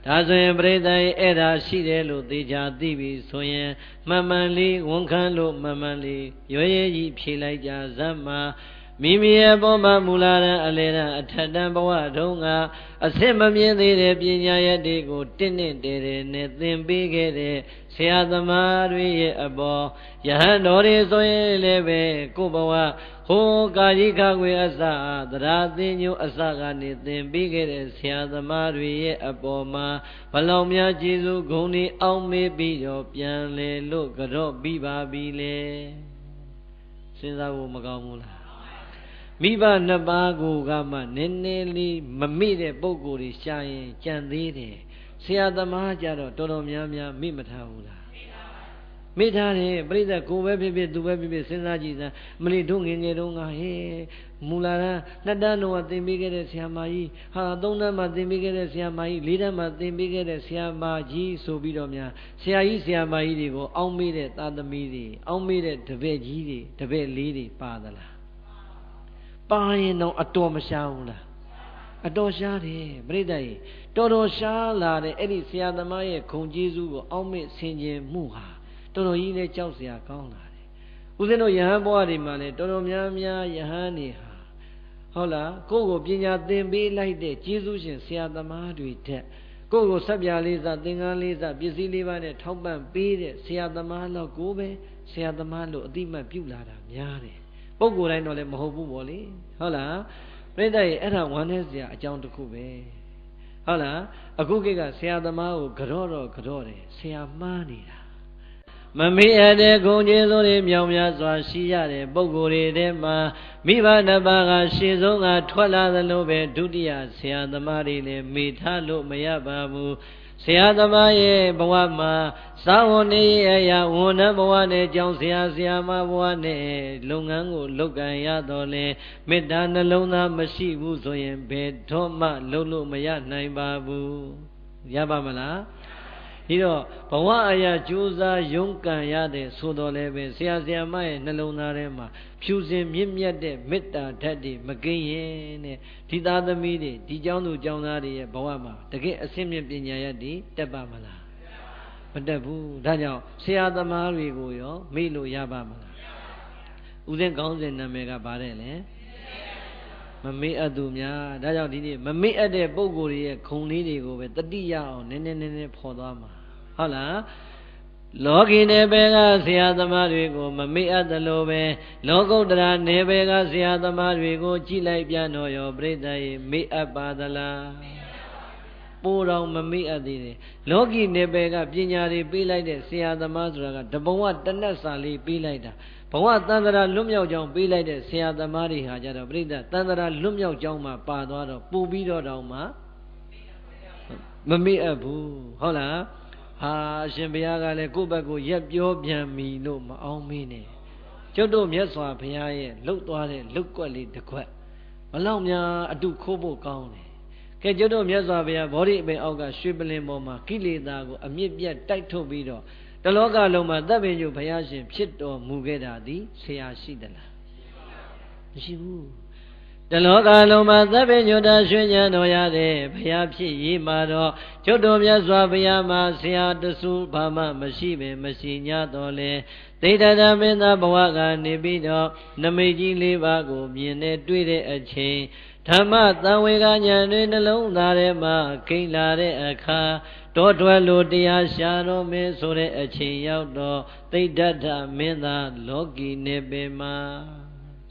ဒါဆိုရင်ပြိဿရဲ့အဲ့ဒါရှိတယ်လို့သေချာသိပြီဆိုရင်မှန်မှန်လေးဝန်ခံလို့မှန်မှန်လေးရွရဲကြီးဖြေလိုက်ကြဇတ်မှာမိမိရဲ့ပေါ်မှာမူလာတဲ့အလေရန်အထက်တန်းဘဝတုန်းကအစစ်မမြင်သေးတဲ့ပညာရည်တွေကိုတင့်နဲ့တဲတဲနဲ့သင်ပေးခဲ့တဲ့ဆရာသမားတွေရဲ့အပေါ်ယဟန်တော်တွေဆိုရင်လည်းပဲကိုယ်ဘဝဟိုကာယိခခွေအစသရာသင်ညိုအစကနေသင်ပေးခဲ့တဲ့ဆရာသမားတွေရဲ့အပေါ်မှာဘလောင်များကျေးဇူးဂုဏ်တွေအောက်မေ့ပြီးတော့ပြန်လေလို့ကြော့ပြီးပါပြီလေစဉ်းစားဖို့မကောင်းဘူးလားမိဘနှစ်ပါးကိုကမှနည်းနည်းလေးမမေ့တဲ့ပုံကိုယ်တွေရှာရင်ကြံသေးတယ်ဆရာသမားကြတော့တော်တော်များများမေ့မထားဘူးလားမေ့ထားတယ်ပြိဿကိုပဲဖြစ်ဖြစ်သူပဲဖြစ်ဖြစ်စဉ်းစားကြည့်စမ်းမလီတို့ငယ်ငယ်တုန်းကဟဲ့မူလာက2တန်းတော့သင်ပေးခဲ့တဲ့ဆရာမကြီးဟာ3တန်းမှာသင်ပေးခဲ့တဲ့ဆရာမကြီး4တန်းမှာသင်ပေးခဲ့တဲ့ဆရာမကြီးဆိုပြီးတော့များဆရာကြီးဆရာမကြီးတွေကိုအောင်းမေးတဲ့သားသမီးတွေအောင်းမေးတဲ့တပည့်ကြီးတွေတပည့်လေးတွေပါသလားပါရင်တော့အတော်မရှားဘူးလားအတော်ရှားတယ်ပြိဿကြီးတော်တော်ရှားလာတဲ့အဲ့ဒီဆရာသမားရဲ့ဂုဏ်ကျေးဇူးကိုအောက်မေ့ဆင်ခြင်မှုဟာတော်တော်ကြီးလည်းကြောက်စရာကောင်းလာတယ်ဦးဇင်းတို့ယဟန်ဘဝတွေမှာလည်းတော်တော်များများယဟန်တွေဟာဟုတ်လားကိုယ့်ကိုပညာသင်ပေးလိုက်တဲ့ကျေးဇူးရှင်ဆရာသမားတွေတက်ကိုယ့်ကိုဆက်ပြလေးစားသင်္ကန်းလေးစားပစ္စည်းလေးပါးနဲ့ထောက်ပံ့ပေးတဲ့ဆရာသမားလောက်ကိုပဲဆရာသမားလို့အတိမတ်ပြုလာတာများတယ်ပုဂ္ဂိုလ်တိုင်းတော့လည်းမဟုတ်ဘူးပေါ့လေဟုတ်လားပြိဿရဲ့အဲ့ဒါဝမ်းနည်းစရာအကြောင်းတစ်ခုပဲဟုတ်လားအခုကိကဆရာသမားကိုကြော့တော့ကြော့တယ်ဆရာမှားနေတာမမေ့ရတဲ့ဂုဏ်ကျေးဇူးတွေမြောင်များစွာရှိရတဲ့ပုဂ္ဂိုလ်တွေထဲမှာမိဘနှစ်ပါးကရှေ့ဆုံးကထွက်လာသလိုပဲဒုတိယဆရာသမားတွေလည်းမေ့ထားလို့မရပါဘူး ဆရာသမားရဲ့ဘဝမှာသာဝနေအရာဝန်ထမ်းဘဝနဲ့ကျောင်းဆရာဆရာမဘဝနဲ့လုပ်ငန်းကိုလုပ်ကံရတော့လေမေတ္တာနှလုံးသားမရှိဘူးဆိုရင်ဘယ်တော့မှလုပ်လို့မရနိုင်ပါဘူးရပါမလားဒီတော့ဘဝအရာကြိုးစားရုန်းကန်ရတဲ့ဆိုတော်လည်းပဲဆရာဆရာမရဲ့နှလုံးသားထဲမှာဖြူစင်မြင့်မြတ်တဲ့မေတ္တာဓာတ်တွေမကင်းရင်တဲ့ဒီသားသမီးတွေဒီကျောင်းသူကျောင်းသားတွေရဲ့ဘဝမှာတကယ်အဆင့်မြင့်ပညာရည်တက်ပါမလားမတက်ဘူးဒါကြောင့်ဆရာသမားတွေကိုရောမေ့လို့ရပါမလားဦးဇင်းကောင်းစဉ်နာမည်ကဗါတဲ့လေမမေ့အပ်သူများဒါကြောင့်ဒီနေ့မမေ့အပ်တဲ့ပုံကိုယ်တွေရဲ့ခုံလေးတွေကိုပဲတတိယအောင်နည်းနည်းဖော်သွားမှာဟုတ်လားလောကီနယ်ပယ်ကဆရာသမားတွေကိုမမေ့အပ်သလိုပဲလောကုတ္တရာနယ်ပယ်ကဆရာသမားတွေကိုကြည်လိုက်ပြန်တော့ရောပြိဿရေမေ့အပ်ပါသလားပိုးတော်မမေ့အပ်သေးတယ်လောကီနယ်ပယ်ကပညာတွေပေးလိုက်တဲ့ဆရာသမားဆိုတာကတဘဝတနတ်စာလေးပေးလိုက်တာဘဝတန်တရာလွတ်မြောက်ကြောင်းပေးလိုက်တဲ့ဆရာသမားတွေဟာကြတော့ပြိဿတန်တရာလွတ်မြောက်ကြောင်းမှာပါသွားတော့ပူပြီးတော့တောင်မှမမေ့အပ်ဘူးဟုတ်လားဟာအရှင်ဘုရားကလည်းကိုယ့်ဘက်ကိုရက်ပြောပြန်ပြီလို့မအောင်မင်းနဲ့ကျုပ်တို့မြတ်စွာဘုရားရဲ့လှုပ်သွားတဲ့လှုပ်ကွက်လေးတစ်ခွက်ဘလောက်များအတုခိုးဖို့ကောင်းတယ်ကဲကျုပ်တို့မြတ်စွာဘုရားဗောဓိအပင်အောက်ကရွှေပလင်ပေါ်မှာကိလေသာကိုအမြင့်ပြတ်တိုက်ထုတ်ပြီးတော့တလောကလုံးမှာတပ်ပင်ကျုပ်ဘုရားရှင်ဖြစ်တော်မူခဲ့တာဒီဆရာရှိသလားမရှိဘူးတလောကလုံးမှာသဗ္ဗညုတရွှေဉဏ်တော်ရတဲ့ဘုရားဖြစ်ရေးမှာတော့ကျုပ်တို့မြတ်စွာဘုရားမှာဆရာတဆူဘာမှမရှိပင်မရှိ냐တော်လဲသိတ္တမင်းသားဘဝကနေပြီးတော့နမိတ်ကြီး၄ပါးကိုမြင်နဲ့တွေ့တဲ့အချိန်ဓမ္မသံဝေကဉာဏ်တွေနှလုံးသားထဲမှာခိမ့်လာတဲ့အခါတောထွက်လို့တရားရှာတော်မင်းဆိုတဲ့အချိန်ရောက်တော့သိတ္တမင်းသားလောကီနေပင်မှာ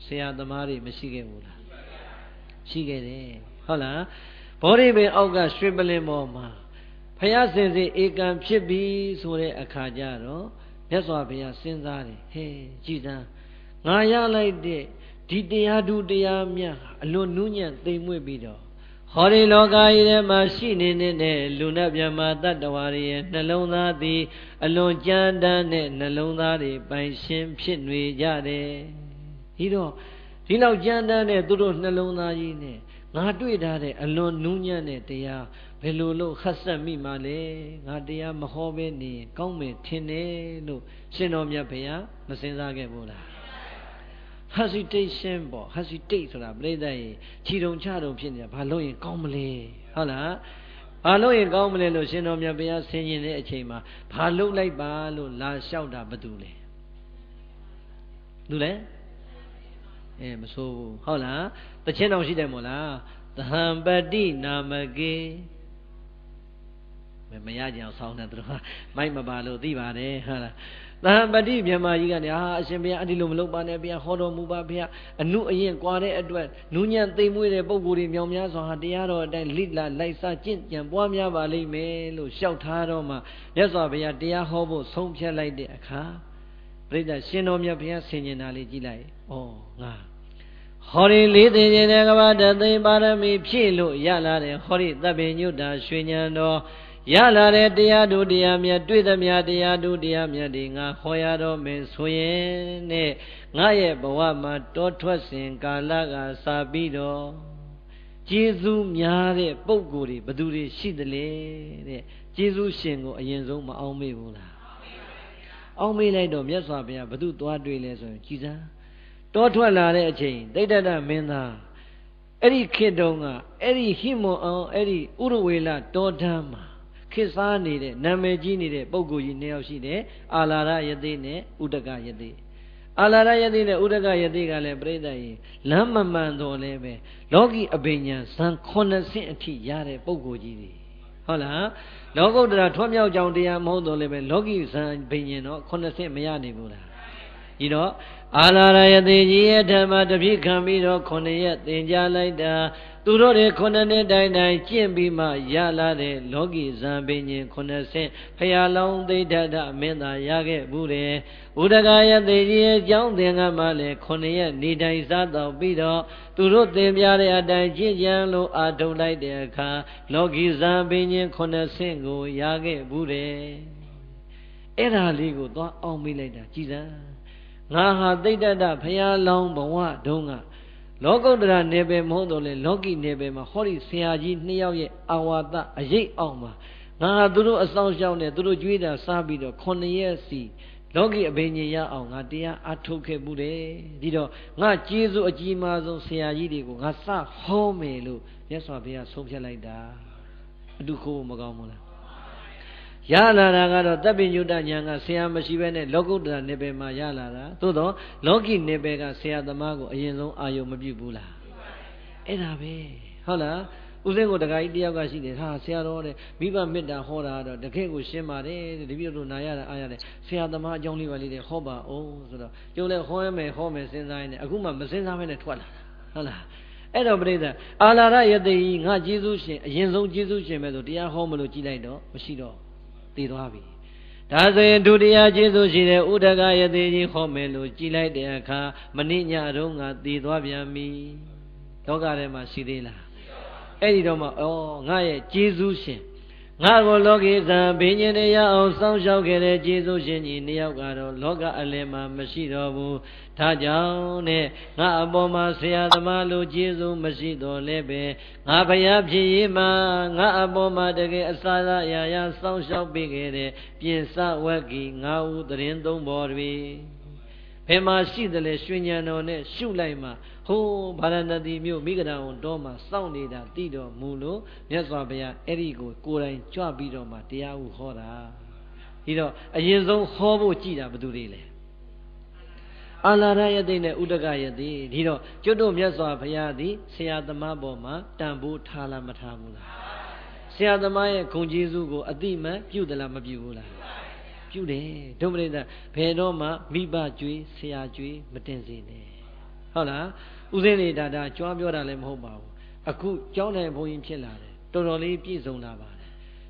ဆရာသမားတွေမရှိခဲ့ဘူးလားရှိခဲ့တယ်ဟုတ်လားဗောဓိပင်အောက်ကရွှေပလင်ပေါ်မှာဘုရားစင်စစ်ဧကံဖြစ်ပြီဆိုတဲ့အခါကျတော့မြတ်စွာဘုရားစဉ်းစားတယ်ဟဲ့ကြည်စမ်းငါရလိုက်တဲ့ဒီတရားဓုတရားမြတ်အလွန်နူးညံ့သိမ်မွေ့ပြီးတော့ဟောဒီလောကကြီးထဲမှာရှိနေတဲ့လူနဲ့မြမတတ္တဝါတွေရဲ့နှလုံးသားသည်အလွန်ကြမ်းတမ်းတဲ့နှလုံးသားတွေပိုင်ရှင်ဖြစ်နေကြတယ်ဒီတော့ဒီလောက်ကြမ်းတမ်းတဲ့သူတို့နှလုံးသားကြီးနဲ့ငါတွေ့ထားတဲ့အလွန်နူးညံ့တဲ့တရားဘယ်လိုလို့ခတ်ဆက်မိမှလဲငါတရားမဟောဘဲနေကောင်းမယ်ထင်တယ်လို့ရှင်တော်မြတ်ဘုရားမစင်စားခဲ့ဘူးလား hesitation ပေါ့ hesitate ဆိုတာပြိဿရဲ့ခြေတုံချတုံဖြစ်နေတာဘာလို့ရင်ကောင်းမလဲဟုတ်လားဘာလို့ရင်ကောင်းမလဲလို့ရှင်တော်မြတ်ဘုရားဆင်ခြင်တဲ့အချိန်မှာဘာလုပ်လိုက်ပါလို့လာလျှောက်တာဘာတူလဲသူလဲမဆိုးဘူးဟုတ်လားတခြင်းတော်ရှိတယ်မို့လားသဟံပတိနာမကေမရကြအောင်ဆောင်းတယ်သူတို့မိုက်မပါလို့သိပါတယ်ဟုတ်လားသဟံပတိမြမကြီးကနေအရှင်ဘုရားအဲ့ဒီလိုမလုပ်ပါနဲ့ဘုရားဟောတော်မူပါဘုရားအနုအရင်ကွာတဲ့အတွက်နူးညံ့သိမ်မွေ့တဲ့ပုံကိုယ်တွေမြောင်များစွာဟာတရားတော်အတိုင်းလိလာလိုက်စားကျင့်ကြံပွားများပါလိမ့်မယ်လို့လျှောက်ထားတော့မှမြတ်စွာဘုရားတရားဟောဖို့ဆုံးဖြတ်လိုက်တဲ့အခါပြိဿရှင်တော်မြတ်ဘုရားဆင်ញင်တာလေးကြည့်လိုက်ဩငါဟောဒီလေးသိခြင်းတဲ့ကဘာတသိပါရမီဖြည့်လို့ရလာတဲ့ဟောဒီသဗ္ဗညုတရွှေဉဏ်တော်ရလာတဲ့တရားတို့တရားမြတ်တွေ့သမျှတရားတို့တရားမြတ်တွေငါဟောရတော့မယ်ဆိုရင်နဲ့ငါရဲ့ဘဝမှာတောထွက်စဉ်ကာလကစာပြီးတော့ကျေးဇူးများတဲ့ပုဂ္ဂိုလ်တွေဘယ်သူတွေရှိသလဲတဲ့ကျေးဇူးရှင်ကိုအရင်ဆုံးမအောင်မေ့ဘူးလားအောင်မေ့လိုက်တော့မြတ်စွာဘုရားဘယ်သူသွားတွေ့လဲဆိုရင်ကြည်စမ်းတောထွက်လာတဲ့အချိန်တိတ္တမင်းသားအဲ့ဒီခေတ်တုန်းကအဲ့ဒီဟိမွန်အောင်အဲ့ဒီဥရဝေလတောထမ်းမှာခေတ်စားနေတဲ့နာမည်ကြီးနေတဲ့ပုဂ္ဂိုလ်ကြီးနှစ်ယောက်ရှိတယ်အာလာရယသိနဲ့ဥဒကယသိအာလာရယသိနဲ့ဥဒကယသိကလည်းပြိဿရေလမ်းမမှန်တော်လဲပဲလောကီအဘိညာဇံ9ဆင့်အထိရတဲ့ပုဂ္ဂိုလ်ကြီးတွေဟုတ်လားလောကုတ္တရာထွတ်မြောက်ကြောင်တရားမဟုတ်တော်လဲပဲလောကီဇံဘိညာတော့9ဆင့်မရနိုင်ဘူးလားဒီတော့အာလာရယသိကြီးရဲ့ဓမ္မတပိခံပြီးတော့9ရက်သင်ကြားလိုက်တာ သူတို့တွေခုနှစ်နှစ်တိုင်းတိုင်းကျင့်ပြီးမှရလာတဲ့လောကီဇံပင်ရှင်90ဖရာလောင်းသိဒ္ဓတမင်းသာရခဲ့ဘူးတယ်ဥဒကယသေကြီးရဲ့ကျောင်းသင်္ကန်းမှာလည်း9ရက်နေတိုင်းစားတော့ပြီးတော့သူတို့သင်ပြတဲ့အတိုင်းကျင့်ကြံလို့အာထုတ်လိုက်တဲ့အခါလောကီဇံပင်ရှင်90ကိုရခဲ့ဘူးတယ်အဲ့ဒါလေးကိုသွားအောင်မိလိုက်တာကြည်စမ်းငါဟာသိဒ္ဓတဖရာလောင်းဘဝတုန်းကလောကုတ္တရာနေပယ်မဟုတ်တော့လေလောကီနေပယ်မှာဟောဒီဆရာကြီး2ယောက်ရဲ့အာဝါဒအရေးအောင်မှာငါဟာသူတို့အဆောင်ရှောင်းနေသူတို့ကြွေးတာစားပြီးတော့9ရက်စီလောကီအဘိညာဉ်ရအောင်ငါတရားအထုတ်ခဲ့မှုတယ်ဒီတော့ငါကျေးဇူးအကြီးမားဆုံးဆရာကြီးတွေကိုငါစဟောမယ်လို့မြတ်စွာဘုရားဆုံးဖြတ်လိုက်တာအတုခိုးမကောင်းဘူးလားရလာတာကတော့တပ်ပိညုတဉာဏ်ကဆရာမရှိဘဲနဲ့လောကုတ္တရာနေပယ်မှာရလာတာသို့တော့လောကီနေပယ်ကဆရာသမားကိုအရင်ဆုံးအာယုံမပြုတ်ဘူးလားအဲ့ဒါပဲဟုတ်လားဦးစင်းကိုတခါကြီးတယောက်ကရှိတယ်ဟာဆရာတော်တဲ့မိဘမေတ္တာဟောတာတော့တကယ့်ကိုရှင်းပါတယ်တပည့်တို့နာရတာအားရတယ်ဆရာသမားအကြောင်းလေးပါလေးတွေဟောပါအောင်ဆိုတော့ကျုံလည်းဟောမယ်စဉ်းစားရင်အခုမှမစဉ်းစားဘဲနဲ့ထွက်လာတာဟုတ်လားအဲ့တော့ပြိဿအာလာရယတိငါကျေးဇူးရှင်အရင်ဆုံးကျေးဇူးရှင်ပဲဆိုတရားဟောမလို့ကြည်လိုက်တော့မရှိတော့တည်သွားပြီဒါဆိုရင်ဒုတိယကျေးဇူးရှိတဲ့ဥဒကယတိကြီးဟောမယ်လို့ကြည်လိုက်တဲ့အခါမနေ့ညတုန်းကတည်သွားပြန်ပြီလောကထဲမှာရှိသေးလားအဲ့ဒီတော့မှငါရဲ့ကျေးဇူးရှင်ငါကိုလောကီဇံဘိညာဉ်တရားအောင်စောင့်ရှောက်ခဲ့တဲ့ကျေးဇူးရှင်ကြီး2ယောက်ကတော့လောကအလယ်မှာမရှိတော့ဘူးဒါကြောင့်နဲ့ငါအပေါ်မှာဆရာသမားလိုကျေးဇူးမရှိတော့လဲပဲငါဘုရားဖြစ်ရေးမှာငါအပေါ်မှာတကယ်အစာရအရာစောင့်ရှောက်ပေးခဲ့တဲ့ပြင်စဝက်ကီ9ဦးသတင်း3ဘော်တွေဘယ်မှာရှိတယ်လဲရွှေဉဏ်တော်နဲ့ရှုလိုက်မှဟိုးဗာရဏသီမြို့မိဂဒဝန်တော်မှာစောင့်နေတာသိတော်မူလို့မြတ်စွာဘုရားအဲ့ဒီကိုကိုယ်တိုင်ကြွပြီးတော့မှတရားဥဟောတာဒီတော့အရင်ဆုံးဟောဖို့ကြည်တာဘယ်သူတွေလဲအာလာရယတိနဲ့ဥဒကယတိဒီတော့ကျွတ်တို့မြတ်စွာဘုရားသည်ဆရာသမားပေါ်မှာတန်ဖိုးထားလားမထားဘူးလားဆရာသမားရဲ့ဂုဏ်ကျေးဇူးကိုအတိမတ်ပြုသလားမပြုဘူးလားပြုတယ်ဒုမရိသဘယ်တော့မှမိဘကြွေးဆရာကြွေးမတင်စေနဲ့ဟုတ်လားဦးစင်းနေဒါကြွားပြောတာလည်းမဟုတ်ပါဘူးအခုကျောင်းနိုင်ဘုန်းကြီးဖြစ်လာတယ်တော်တော်လေးပြည့်စုံလာပါတယ်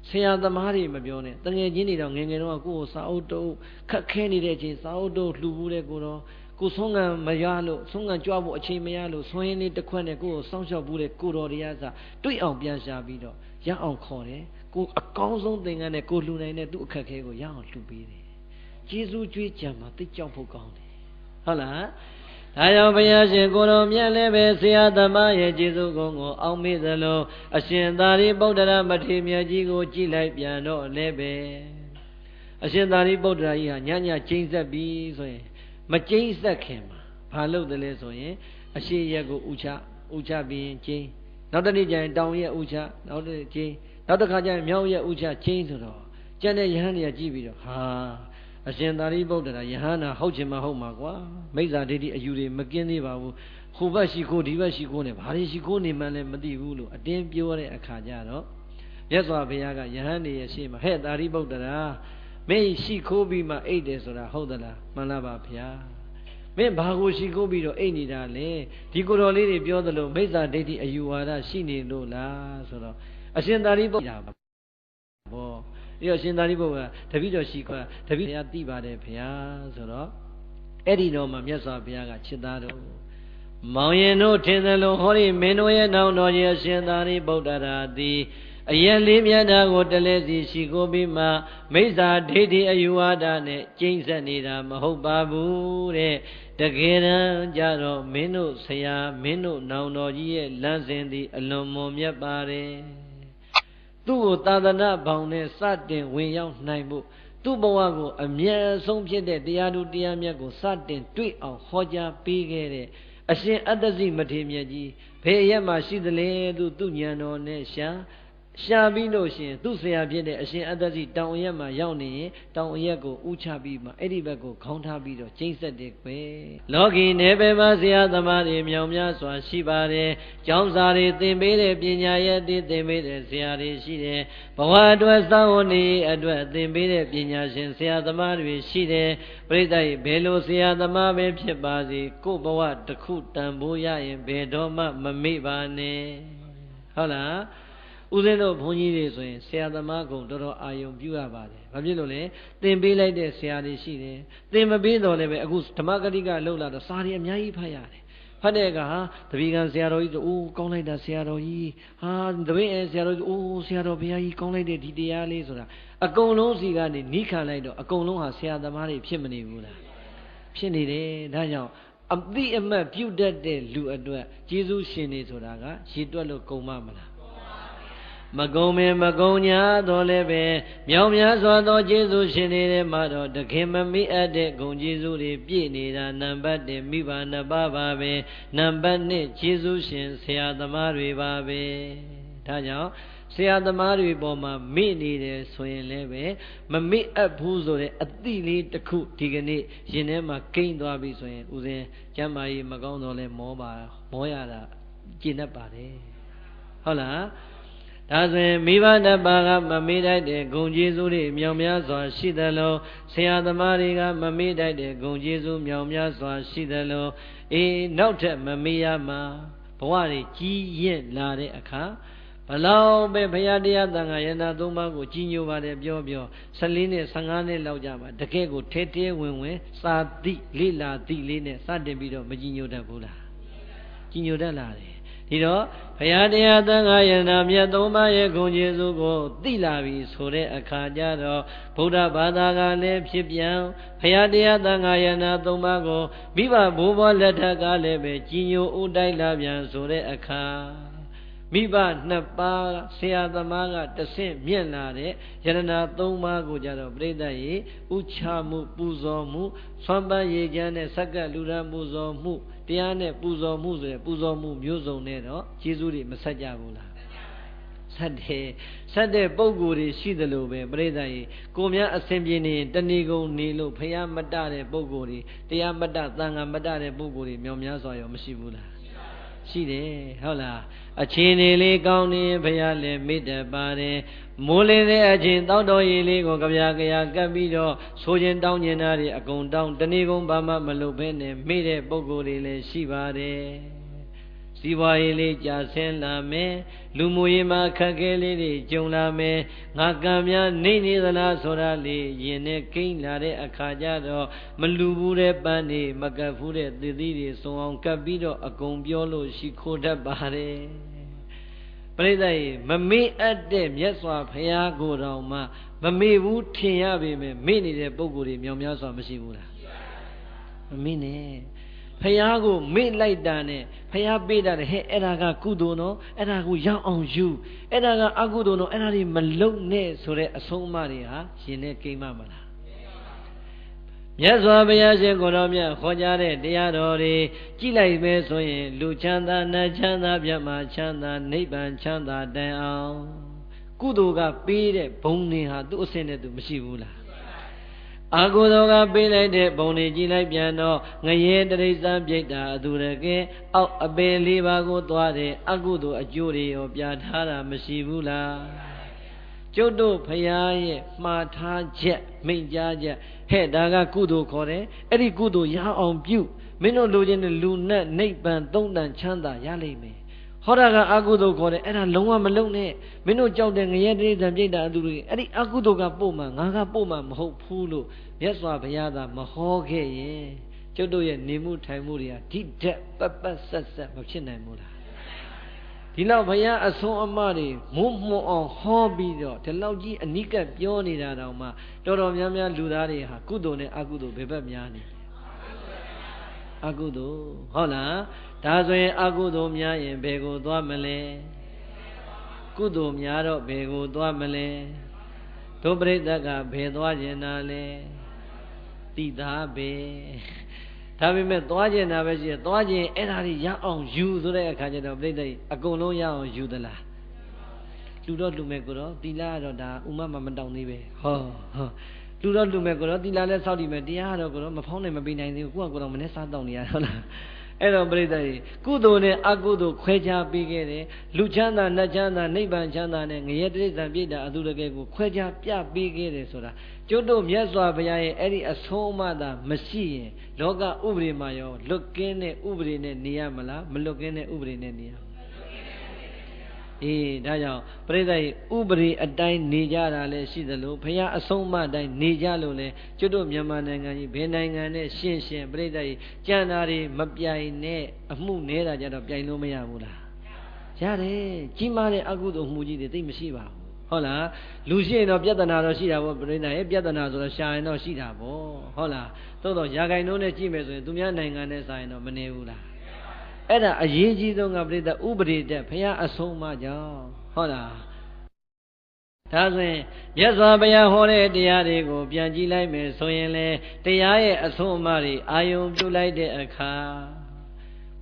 ဆရာသမားတွေမပြောနဲ့တငယ်ချင်းတွေတော့ငယ်ငယ်တော့ကိုယ်ကိုစာအုပ်တုပ်ခက်ခဲနေတဲ့အချိန်စာအုပ်တုပ်လှူဘူးတဲ့ကိုတော့ကိုဆုံးငံမရလို့ဆုံးငံကြွားဖို့အချိန်မရလို့ဆွင်းလေးတစ်ခွက်နဲ့ကိုယ်ကိုစောင့်ရှောက်ဘူးတဲ့ကိုတော်တွေကစတွေ့အောင်ပြန်ရှာပြီးတော့ရအောင်ခေါ်တယ်ကိုအကောင်းဆုံးသင်္ကန်းနဲ့ကိုလှူနိုင်တဲ့သူ့အခက်ခဲကိုရအောင်လှူပေးတယ်ကျေးဇူးကြွေးကြံမှာသိကြောက်ဖို့ကောင်းတယ်ဟုတ်လားဒါကြောင့်ဘုရားရှင်ကိုတော်မြတ်လည်းပဲဆရာသမားရဲ့ကျေးဇူးကုန်းကိုအောက်မေ့သလိုအရှင်သာရိပုတ္တရာမထေရမြတ်ကြီးကိုကြည်လိုက်ပြန်တော့လည်းပဲအရှင်သာရိပုတ္တရာကြီးဟာညကျိန်းဆက်ပြီးဆိုရင်မကျိန်းဆက်ခင်မှာဘာလုပ်တယ်လဲဆိုရင်အရှိရက်ကိုဥချပြီးကျိန်းနောက်တစ်နေ့ကျရင်တောင်ရက်ဥချနောက်တစ်နေ့ကျိန်းနောက်တစ်ခါကျရင်မြောက်ရက်ဥချကျိန်းဆိုတော့ကျန်တဲ့ယဟန်တွေကကြည့်ပြီးတော့ဟာအရှင်သာရိပုတ္တရာယဟန္တာဟုတ်ချင်မှဟုတ်မှာကွာမိစ္ဆာဒိဋ္ဌိအယူတွေမကင်းသေးပါဘူးဟိုဘက်ရှိခိုးဒီဘက်ရှိခိုးနေဘာတွေရှိခိုးနေမှလည်းမသိဘူးလို့အတင်းပြောတဲ့အခါကျတော့မြတ်စွာဘုရားကယဟန်တွေရဲ့ရှေ့မှာဟဲ့သာရိပုတ္တရာမင်းရှိခိုးပြီးမှအိတ်တယ်ဆိုတာဟုတ်သလားမှန်လားပါဗျာမင်းဘာကိုရှိခိုးပြီးတော့အိတ်နေတာလဲဒီကိုယ်တော်လေးတွေပြောသလိုမိစ္ဆာဒိဋ္ဌိအယူဝါဒရှိနေလို့လားဆိုတော့အရှင်သာရိပုတ္တရာဘောဒီတော့ရှင်သာရိပုတ္တရာတပည့်တော်ရှိခွာတပည့်တရားသိပါတယ်ဗျာဆိုတော့အဲ့ဒီတော့မှမြတ်စွာဘုရားကချစ်သားတို့မောင်ရင်တို့ထင်သလိုဟောဒီမင်းတို့ရဲ့နောင်တော်ကြီးအရှင်သာရိပုတ္တရာသည်အယက်လေးမြတ်တာကိုတလဲစီရှိခိုးပြီးမှမိစ္ဆာဒိဋ္ဌိအယူဝါဒနဲ့ကျိမ့်ဆက်နေတာမဟုတ်ပါဘူးတဲ့တကယ်တမ်းကြတော့မင်းတို့ဆရာမင်းတို့နောင်တော်ကြီးရဲ့လမ်းစဉ်သည်အလွန်မွန်မြတ်ပါတယ်သူ့ကိုသာသနာဘောင်နဲ့စတင်ဝင်ရောက်နိုင်ဖို့သူ့ဘဝကိုအမြဲဆုံးဖြစ်တဲ့တရားသူတရားမြတ်ကိုစတင်တွေ့အောင်ဟောကြားပေးခဲ့တဲ့အရှင်အတ္တဇိမထေရမြတ်ကြီးဘယ်ရက်မှရှိသလဲသူဉာဏ်တော်နဲ့ရှာပြီးလို့ရှင်သူ့ဆရာဖြစ်တဲ့အရှင်အတ္တဇိတောင်အရက်မှာရောက်နေရင်တောင်အရက်ကိုဥချပြီးမှအဲ့ဒီဘက်ကိုခေါင်းထားပြီးတော့ကျိမ့်ဆက်တယ်ကွယ်လောကီနယ်ပယ်မှာဆရာသမားတွေမြောင်များစွာရှိပါတယ်ကျောင်းစာတွေသင်ပေးတဲ့ပညာရက်တွေသင်ပေးတဲ့ဆရာတွေရှိတယ်ဘဝအတွက်စောင့်ဝင်နေအတွက်သင်ပေးတဲ့ပညာရှင်ဆရာသမားတွေရှိတယ်ပရိသတ်ဘယ်လိုဆရာသမားပဲဖြစ်ပါစေကိုယ့်ဘဝတစ်ခုတန်ဖိုးရရင်ဘယ်တော့မှမမေ့ပါနဲ့ ဟုတ်လားဦးဇင်းတို့ဘုန်းကြီးတွေဆိုရင်ဆရာသမားကုံတော်တော်အာယုံပြုရပါတယ်ဘာဖြစ်လို့လဲသင်ပေးလိုက်တဲ့ဆရာတွေရှိတယ်သင်မပေးတော့လည်းပဲအခုဓမ္မဂတိကလှုပ်လာတော့စာတွေအများကြီးဖတ်ရတယ်ဖတ်တဲ့အခါဟာတပည့်ကံဆရာတော်ကြီးဆိုအိုးကောင်းလိုက်တာဆရာတော်ကြီးဟာတပည့်ဆရာတော်ကြီးအိုးဆရာတော်ဘုရားကြီးကောင်းလိုက်တဲ့ဒီတရားလေးဆိုတာအကုန်လုံးစီကနေနိခံလိုက်တော့အကုန်လုံးဟာဆရာသမားတွေဖြစ်မနေဘူးလားဖြစ်နေတယ်ဒါကြောင့်အတိအမှတ်ပြုတတ်တဲ့လူအတွက်ကျေးဇူးရှင်နေဆိုတာကရည်တွက်လို့ကုန်မလားမကုံမင်းမကုံညာတော့လည်းပဲမြောင်များစွာသောကျေးဇူးရှင်တွေမှာတော့တခင်မမိအပ်တဲ့ဂုဏ်ကျေးဇူးတွေပြည့်နေတာနံပါတ်1မိဘနှစ်ပါးပါပဲနံပါတ်2ကျေးဇူးရှင်ဆရာသမားတွေပါပဲဒါကြောင့်ဆရာသမားတွေပေါ်မှာမိနေတယ်ဆိုရင်လည်းပဲမမိအပ်ဘူးဆိုတဲ့အတိလေးတစ်ခုဒီကနေ့ရင်ထဲမှာကိန်းသွားပြီဆိုရင်ဦးဇင်းကျမ်းမာရေးမကောင်းတော့လဲမောရတာကျင့်တတ်ပါတယ်ဟုတ်လားဒါဆိုရင်မိဘနှစ်ပါးကမမေ့တတ်တဲ့ဂုဏ်ကျေးဇူးတွေမြောင်များစွာရှိသလိုဆရာသမားတွေကမမေ့တတ်တဲ့ဂုဏ်ကျေးဇူးမြောင်များစွာရှိသလိုနောက်ထပ်မမေ့ရမှာဘဝတွေကြီးရင်လာတဲ့အခါဘလောက်ပဲဘုရားတရားသံဃာယန္တာသုံးပါးကိုကြီးညိုပါတယ်ပြော14နှစ်15နှစ်လောက်ကြာမှာတကယ့်ကိုထဲထဲဝင်ဝင်စာတိလိလာတိလေးနဲ့စတင်ပြီးတော့မကြီးညိုတတ်ဘူးလားကြီးညိုတတ်လာတယ်ဒီတော့ဘုရားတရားသံဃာယန္တာမြတ်သုံးပါးရဲ့ဂုဏ်ကျေးဇူးကိုသိလာပြီဆိုတဲ့အခါကျတော့ဗုဒ္ဓဘာသာကလည်းဖြစ်ပြန်ဘုရားတရားသံဃာယန္တာသုံးပါးကိုမိဘဘိုးဘွားလက်ထက်ကလည်းပဲကြီးညိုဥတိုက်လာပြန်ဆိုတဲ့အခါမိဘနှစ်ပါးဆရာသမားကတဆင့်မြင့်လာတဲ့ယရဏသုံးပါးကိုကြတော့ပြိဿရေဥချမှုပူဇော်မှုဆွမ်းပန်းရေချမ်းနဲ့စက္ကလူရန်ပူဇော်မှုတရားနဲ့ပူဇော်မှုဆိုတဲ့ပူဇော်မှုမျိုးစုံနဲ့တော့ကျေးဇူးတွေမဆက်ကြဘူးလားဆက်တဲ့ပုံကိုယ်တွေရှိသလိုပဲပြိဿရေကိုများအစဉ်ပြေနေရင်တဏီကုံနေလို့ဖျားမတတဲ့ပုံကိုယ်တွေတရားမတသံဃာမတတဲ့ပုံကိုယ်တွေမြောင်များစွာရောမရှိဘူးလားရှိတယ်ဟုတ်လားအချင်းလေးကောင်းနေဘုရားလည်းမေတ္တာပါတယ်မိုးလင်းတဲ့အချင်းတောက်တော်ရည်လေးကိုကြပြကပ်ပြီးတော့ဆိုခြင်းတောင်းကျင်တာတွေအကုန်တောင်းတဏီကုံဘာမှမလုပ်ဘဲနဲ့မေ့တဲ့ပုံကိုယ်တွေလည်းရှိပါတယ်စီးပွားရေးလေးကြာဆင်းလာမယ်လူမှုရေးမှာခက်ခဲလေးတွေကြုံလာမယ်ငါကံများနေနေသလားဆိုတာလေးရင်နဲ့ကိန်းလာတဲ့အခါကျတော့မလူဘူးတဲ့ပန်းတွေမကပ်ဘူးတဲ့သီသီးတွေစုံအောင်ကပ်ပြီးတော့အကုန်ပြောလို့ရှိခိုးတတ်ပါတယ်ပရိသတ်ရေမမေ့အပ်တဲ့မြတ်စွာဘုရားကိုယ်တော်မှမမေ့ဘူးထင်ရပေမဲ့မေ့နေတဲ့ပုံကိုယ်တွေမြောင်များစွာမရှိဘူးလားမမေ့နဲ့ဖယားကိုမေ့လိုက်တာနဲ့ဖယားပေးတာတဲ့ဟဲ့အဲ့ဒါကကုသိုလ်နော်အဲ့ဒါကိုရောက်အောင်ယူအဲ့ဒါကအကုသိုလ်နော်အဲ့ဒါတွေမလုံနဲ့ဆိုတဲ့အဆုံးအမတွေဟာရှင်နဲ့ကိမ့်မလားမြတ်စွာဘုရားရှင်ကိုတော်မြတ်ခေါ်ကြားတဲ့တရားတော်တွေကြည်လိုက်ပဲဆိုရင်လူချမ်းသာနတ်ချမ်းသာမြတ်မှာချမ်းသာနိဗ္ဗာန်ချမ်းသာတိုင်အောင်ကုသိုလ်ကပေးတဲ့ဘုံတွေဟာသူ့အစင်းနဲ့သူမရှိဘူးလားအာဟုသောကပေးလိုက်တဲ့ဘုံတွေကြည်လိုက်ပြန်တော့ငရဲတရိစ္ဆာန်ပြိတ္တာအသူရကဲအောက်အပင်လေးပါးကိုသွားတဲ့အကုသိုလ်အကျိုးတွေရောပြထားတာမရှိဘူးလားကျုပ်တို့ဖရာရဲ့မှားထားချက်မိန့်ကြားချက်ဟဲ့ဒါကကုသိုလ်ခေါ်တယ်အဲ့ဒီကုသိုလ်ရအောင်ပြုမင်းတို့လိုချင်တဲ့လူနဲ့နိဗ္ဗာန်သုံးတန်ချမ်းသာရလိမ့်မယ်ဟောတာကအကုသိုလ်ခေါ်တယ်အဲ့ဒါလုံးဝမလုံးနဲ့မင်းတို့ကြောက်တဲ့ငရဲတိရစ္ဆာန်ပြိတ္တာအတူတူအဲ့ဒီအကုသိုလ်ကပို့မှငါကပို့မှမဟုတ်ဘူးလို့မြတ်စွာဘုရားသာမဟောခဲ့ရင်ကျုပ်တို့ရဲ့နေမှုထိုင်မှုတွေကဒီတက်ပတ်ဆက်မဖြစ်နိုင်ဘူးလားဒီလောက်ဘုရားအဆုံးအမတွေမုံမှုံအောင်ဟောပြီးတော့ဒီလောက်ကြီးအနိကပြောနေတာတောင်မှတော်တော်များများလူသားတွေဟာကုသိုလ်နဲ့အကုသိုလ်ဘယ်ဘက်များနေအကုသိုလ်ဟုတ်လားဒါဆိုရင်အကုသိုလ်များရင်ဘယ်ကိုသွားမလဲကုသိုလ်များတော့ဘယ်ကိုသွားမလဲဒုပရိသတ်ကဘယ်သွားကျင်တာလဲတိသားပဲဒါပေမဲ့သွားကျင်တာပဲရှိတယ်သွားကျင်အဲ့ဒါကြီးရအောင်ယူဆိုတဲ့အခါကျတော့ပြိဿကြီးအကုန်လုံးရအောင်ယူသလားလူတော့လူမဲ့ကိုတော့သီလကတော့ဒါဥမမတောင်းသေးပဲဟောလူတော့လူမဲ့ကိုတော့သီလလည်းစောင့်တည်မယ်တရားတော့ကိုတော့မဖောင်းနိုင်မပေးနိုင်သေးဘူးကိုကတော့မနဲ့စားတောင်းနေရဟုတ်လားအဲ့တော့ပြိဿကြီးကုသိုလ်နဲ့အကုသိုလ်ခွဲခြားပေးခဲ့တယ်လူချမ်းသာနတ်ချမ်းသာနိဗ္ဗာန်ချမ်းသာနဲ့ငရဲတိရစ္ဆာန်ပြိတ္တာအတုတကယ်ကိုခွဲခြားပြပေးခဲ့တယ်ဆိုတာကျုပ်တို့မြတ်စွာဘုရားရဲ့အဲ့ဒီအဆုံးအမသာမရှိရင်လောကဥပဒေမှာရောလွတ်ကင်းတဲ့ဥပဒေနဲ့နေရမလားမလွတ်ကင်းတဲ့ဥပဒေနဲ့နေရအေ ဒါကြောင့်ပရိသတ်ဥပရိအတိုင်းနေကြတာလည်းရှိသလိုဘုရားအဆုံးအမတိုင်းနေကြလို့လည်းကျွတ်တို့မြန်မာနိုင်ငံကြီးဘယ်နိုင်ငံနဲ့ရှင်းပရိသတ်ကြံတာတွေမပြိုင်နဲ့အမှုနေတာကြတော့ပြိုင်လို့မရဘူးလားရတယ်ကြီးမားတဲ့အကုသိုလ်မှုကြီးတွေသိမရှိပါဘူးဟုတ်လားလူရှိရင်တော့ပြဿနာတော့ရှိတာပေါ့ပရိသတ်ရဲ့ပြဿနာဆိုတော့ရှာရင်တော့ရှိတာပေါ့ဟုတ်လားသို့တော့ရာဂိုင်နှုန်းနဲ့ကြည့်မယ်ဆိုရင်သူများနိုင်ငံနဲ့စာရင်တော့မနေဘူးလားအဲ့ဒါအရေးကြီးဆုံးကပရိသတ်ဥပရိတက်ဘုရားအဆုံးအမကြောင့်ဟုတ်လားဒါဆိုရင်မြတ်စွာဘုရားဟောတဲ့တရားတွေကိုပြန်ကြည့်လိုက်မယ်ဆိုရင်လေတရားရဲ့အဆုံးအမတွေအာယုံပြုလိုက်တဲ့အခါ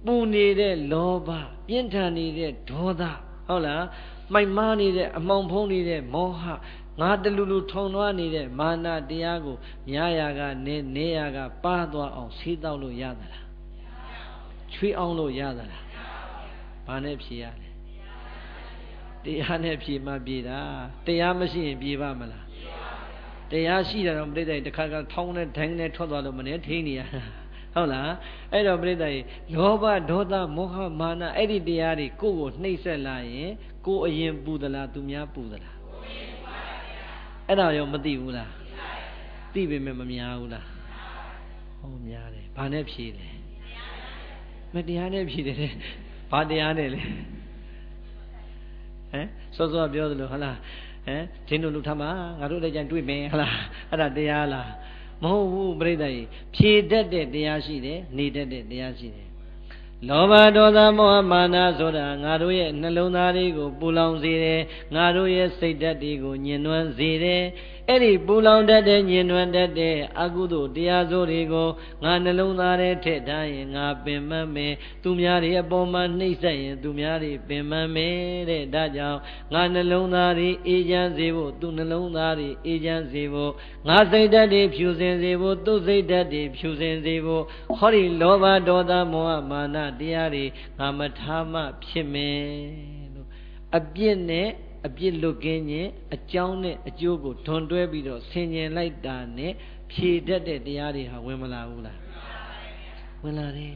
ပူနေတဲ့လောဘပြင်းထန်နေတဲ့ဒေါသဟုတ်လားမိုက်မားနေတဲ့အမှောင်ဖုံးနေတဲ့မောဟငါတလူလူထုံသွားနေတဲ့မာနတရားကိုများရာကနေရာကပါသွားအောင်ဆေးတောက်လို့ရသလားချွေးအောင်လို့ရသလားဘာနဲ့ဖြေရလဲတရားနဲ့ဖြေမှပြေတာတရားမရှိရင်ပြေပါမလားတရားရှိတာတော့ပြိတ္တိတခါထောင်းနဲ့ဒိုင်းနဲ့ထွက်သွားလို့မနဲ့ထိနေရဟုတ်လားအဲ့တော့ပြိတ္တိလောဘဒေါသမောဟမာနအဲ့ဒီတရားတွေကိုယ့်ကိုနှိပ်စက်လာရင်ကိုယ်အရင်ပူသလားသူများပူသလားအဲ့ဒါရောမသိဘူးလားသိပေမဲ့မများဘူးလားဟောများတယ်ဘာနဲ့ဖြေလဲမတရားနဲ့ဖြေတယ်ဘာတရားနဲ့လဲစောစောပြောသလိုဟုတ်လားဂျင်းတို့လူထမ်းမှာငါတို့လည်းကြံတွေ့မယ်ဟုတ်လားအဲ့ဒါတရားလားမဟုတ်ဘူးပြိတ္တိဖြေတတ်တဲ့တရားရှိတယ်နေတတ်တဲ့တရားရှိတယ်လောဘဒေါသမောဟမာနဆိုတာငါတို့ရဲ့နှလုံးသားတွေကိုပူလောင်စေတယ်ငါတို့ရဲ့စိတ်ဓာတ်တွေကိုညှဉ်းနှွမ်းစေတယ်အဲ့ဒီပူလောင်တတ်တဲ့ညှဉ်းနှွမ်းတတ်တဲ့အကုသိုလ်တရားစိုးတွေကိုငါနှလုံးသားထဲထည့်ထားရင်ငါပင်မမယ်သူများတွေအပေါ်မှာနှိပ်စက်ရင်သူများတွေပင်မမယ်တဲ့ဒါကြောင့်ငါနှလုံးသားတွေအေးချမ်းစေဖို့သူနှလုံးသားတွေအေးချမ်းစေဖို့ငါစိတ်ဓာတ်တွေဖြူစင်စေဖို့သူစိတ်ဓာတ်တွေဖြူစင်စေဖို့ဟောဒီလောဘဒေါသမောဟမာနတရားတွေငါမထားမှဖြစ်မယ်လို့အပြစ်နဲ့အပြစ်လွတ်ကင်းခြင်းအကြောင်းနဲ့အကျိုးကိုထွန်တွဲပြီးတော့ဆင်ញင်လိုက်တာနဲ့ဖြေတတ်တဲ့တရားတွေဟာဝင်မလာဘူးလားဝင်လာတယ်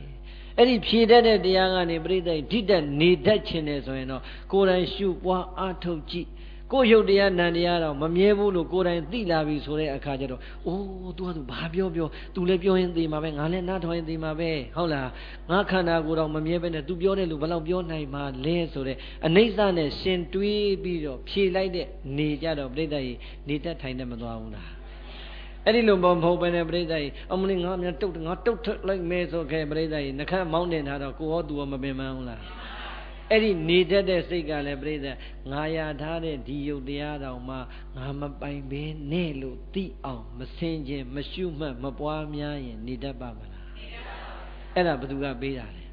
အဲ့ဒီဖြေတတ်တဲ့တရားကနေပြိတ္တိဓိတ္တနေတတ်ခြင်းနဲ့ဆိုရင်တော့ကိုယ်တိုင်ရှုပွားအားထုတ်ကြည့်ကိုယ်ရုပ်တရားနံတရားတော့မမြဲဘူးလို့ကိုယ်တိုင်သိလာပြီဆိုတဲ့အခါကျတော့အိုး तू က तू ဘာပြောतू လည်းပြောရင်သိမှာပဲငါလည်းနားထောင်ရင်သိမှာပဲဟုတ်လားငါခန္ဓာကိုယ်တော့မမြဲပဲနဲ့ तू ပြောတဲ့လူဘယ်လောက်ပြောနိုင်မှာလဲဆိုတဲ့အနိစ္စနဲ့ရှင်တွေးပြီးတော့ဖြေလိုက်တဲ့နေကြတော့ပြိတ္တိနေတတ်ထိုင်တတ်မသွားဘူးလားအဲ့ဒီလိုမဟုတ်ပဲနဲ့ပြိတ္တိအမလေးငါများတုတ်ထွက်လိုက်မဲဆိုခဲ့ပြိတ္တိနှခမ်းမောင်းတင်ထားတော့ကိုဟော तू မပင်ပန်းဘူးလားအဲ့ဒီနေတတ်တဲ့စိတ်ကလည်းပြိတ္တငါရထားတဲ့ဒီယုတ်တရားတော်မှာငါမပိုင်ဘဲနဲ့လို့သိအောင်မစင်ခြင်းမရှုမှတ်မပွားများရင်နေတတ်ပါမလားအဲ့ဒါဘယ်သူကပေးတာလဲ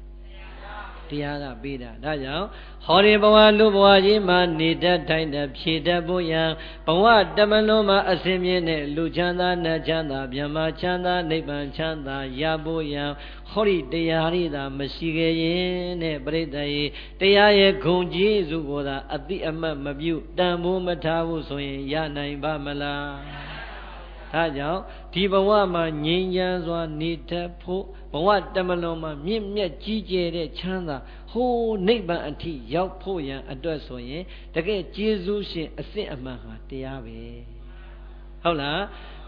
တရားကပေးတာဒါကြောင့်ဟောဒီဘဝလူဘဝကြီးမှာနေတတ်ထိုင်တတ်ဖြေတတ်ဖို့ရန်ဘဝတမလုံးမှာအစဉ်မြဲနဲ့လူချမ်းသာနတ်ချမ်းသာမြတ်မချမ်းသာနိဗ္ဗာန်ချမ်းသာရဖို့ရန်ဟောဒီတရားရည်သာမရှိခဲ့ရင်တဲ့ပရိသတ်ရေတရားရဲ့ဂုဏ်ကြီးစုကိုသာအတိအမှတ်မပြုတန်ဖိုးမထားဘူးဆိုရင်ရနိုင်ပါမလားဒါကြောင့်ဒီဘဝမှာငြိမ်းချမ်းစွာနေတတ်ဖို့ဘဝတမလွန်မှာမြင့်မြတ်ကြီးကျယ်တဲ့ချမ်းသာဟိုးနိဗ္ဗာန်အထိရောက်ဖို့ရန်အတွက်ဆိုရင်တကယ်ကျေးဇူးရှင်အစစ်အမှန်ဟာတရားပဲဟုတ်လား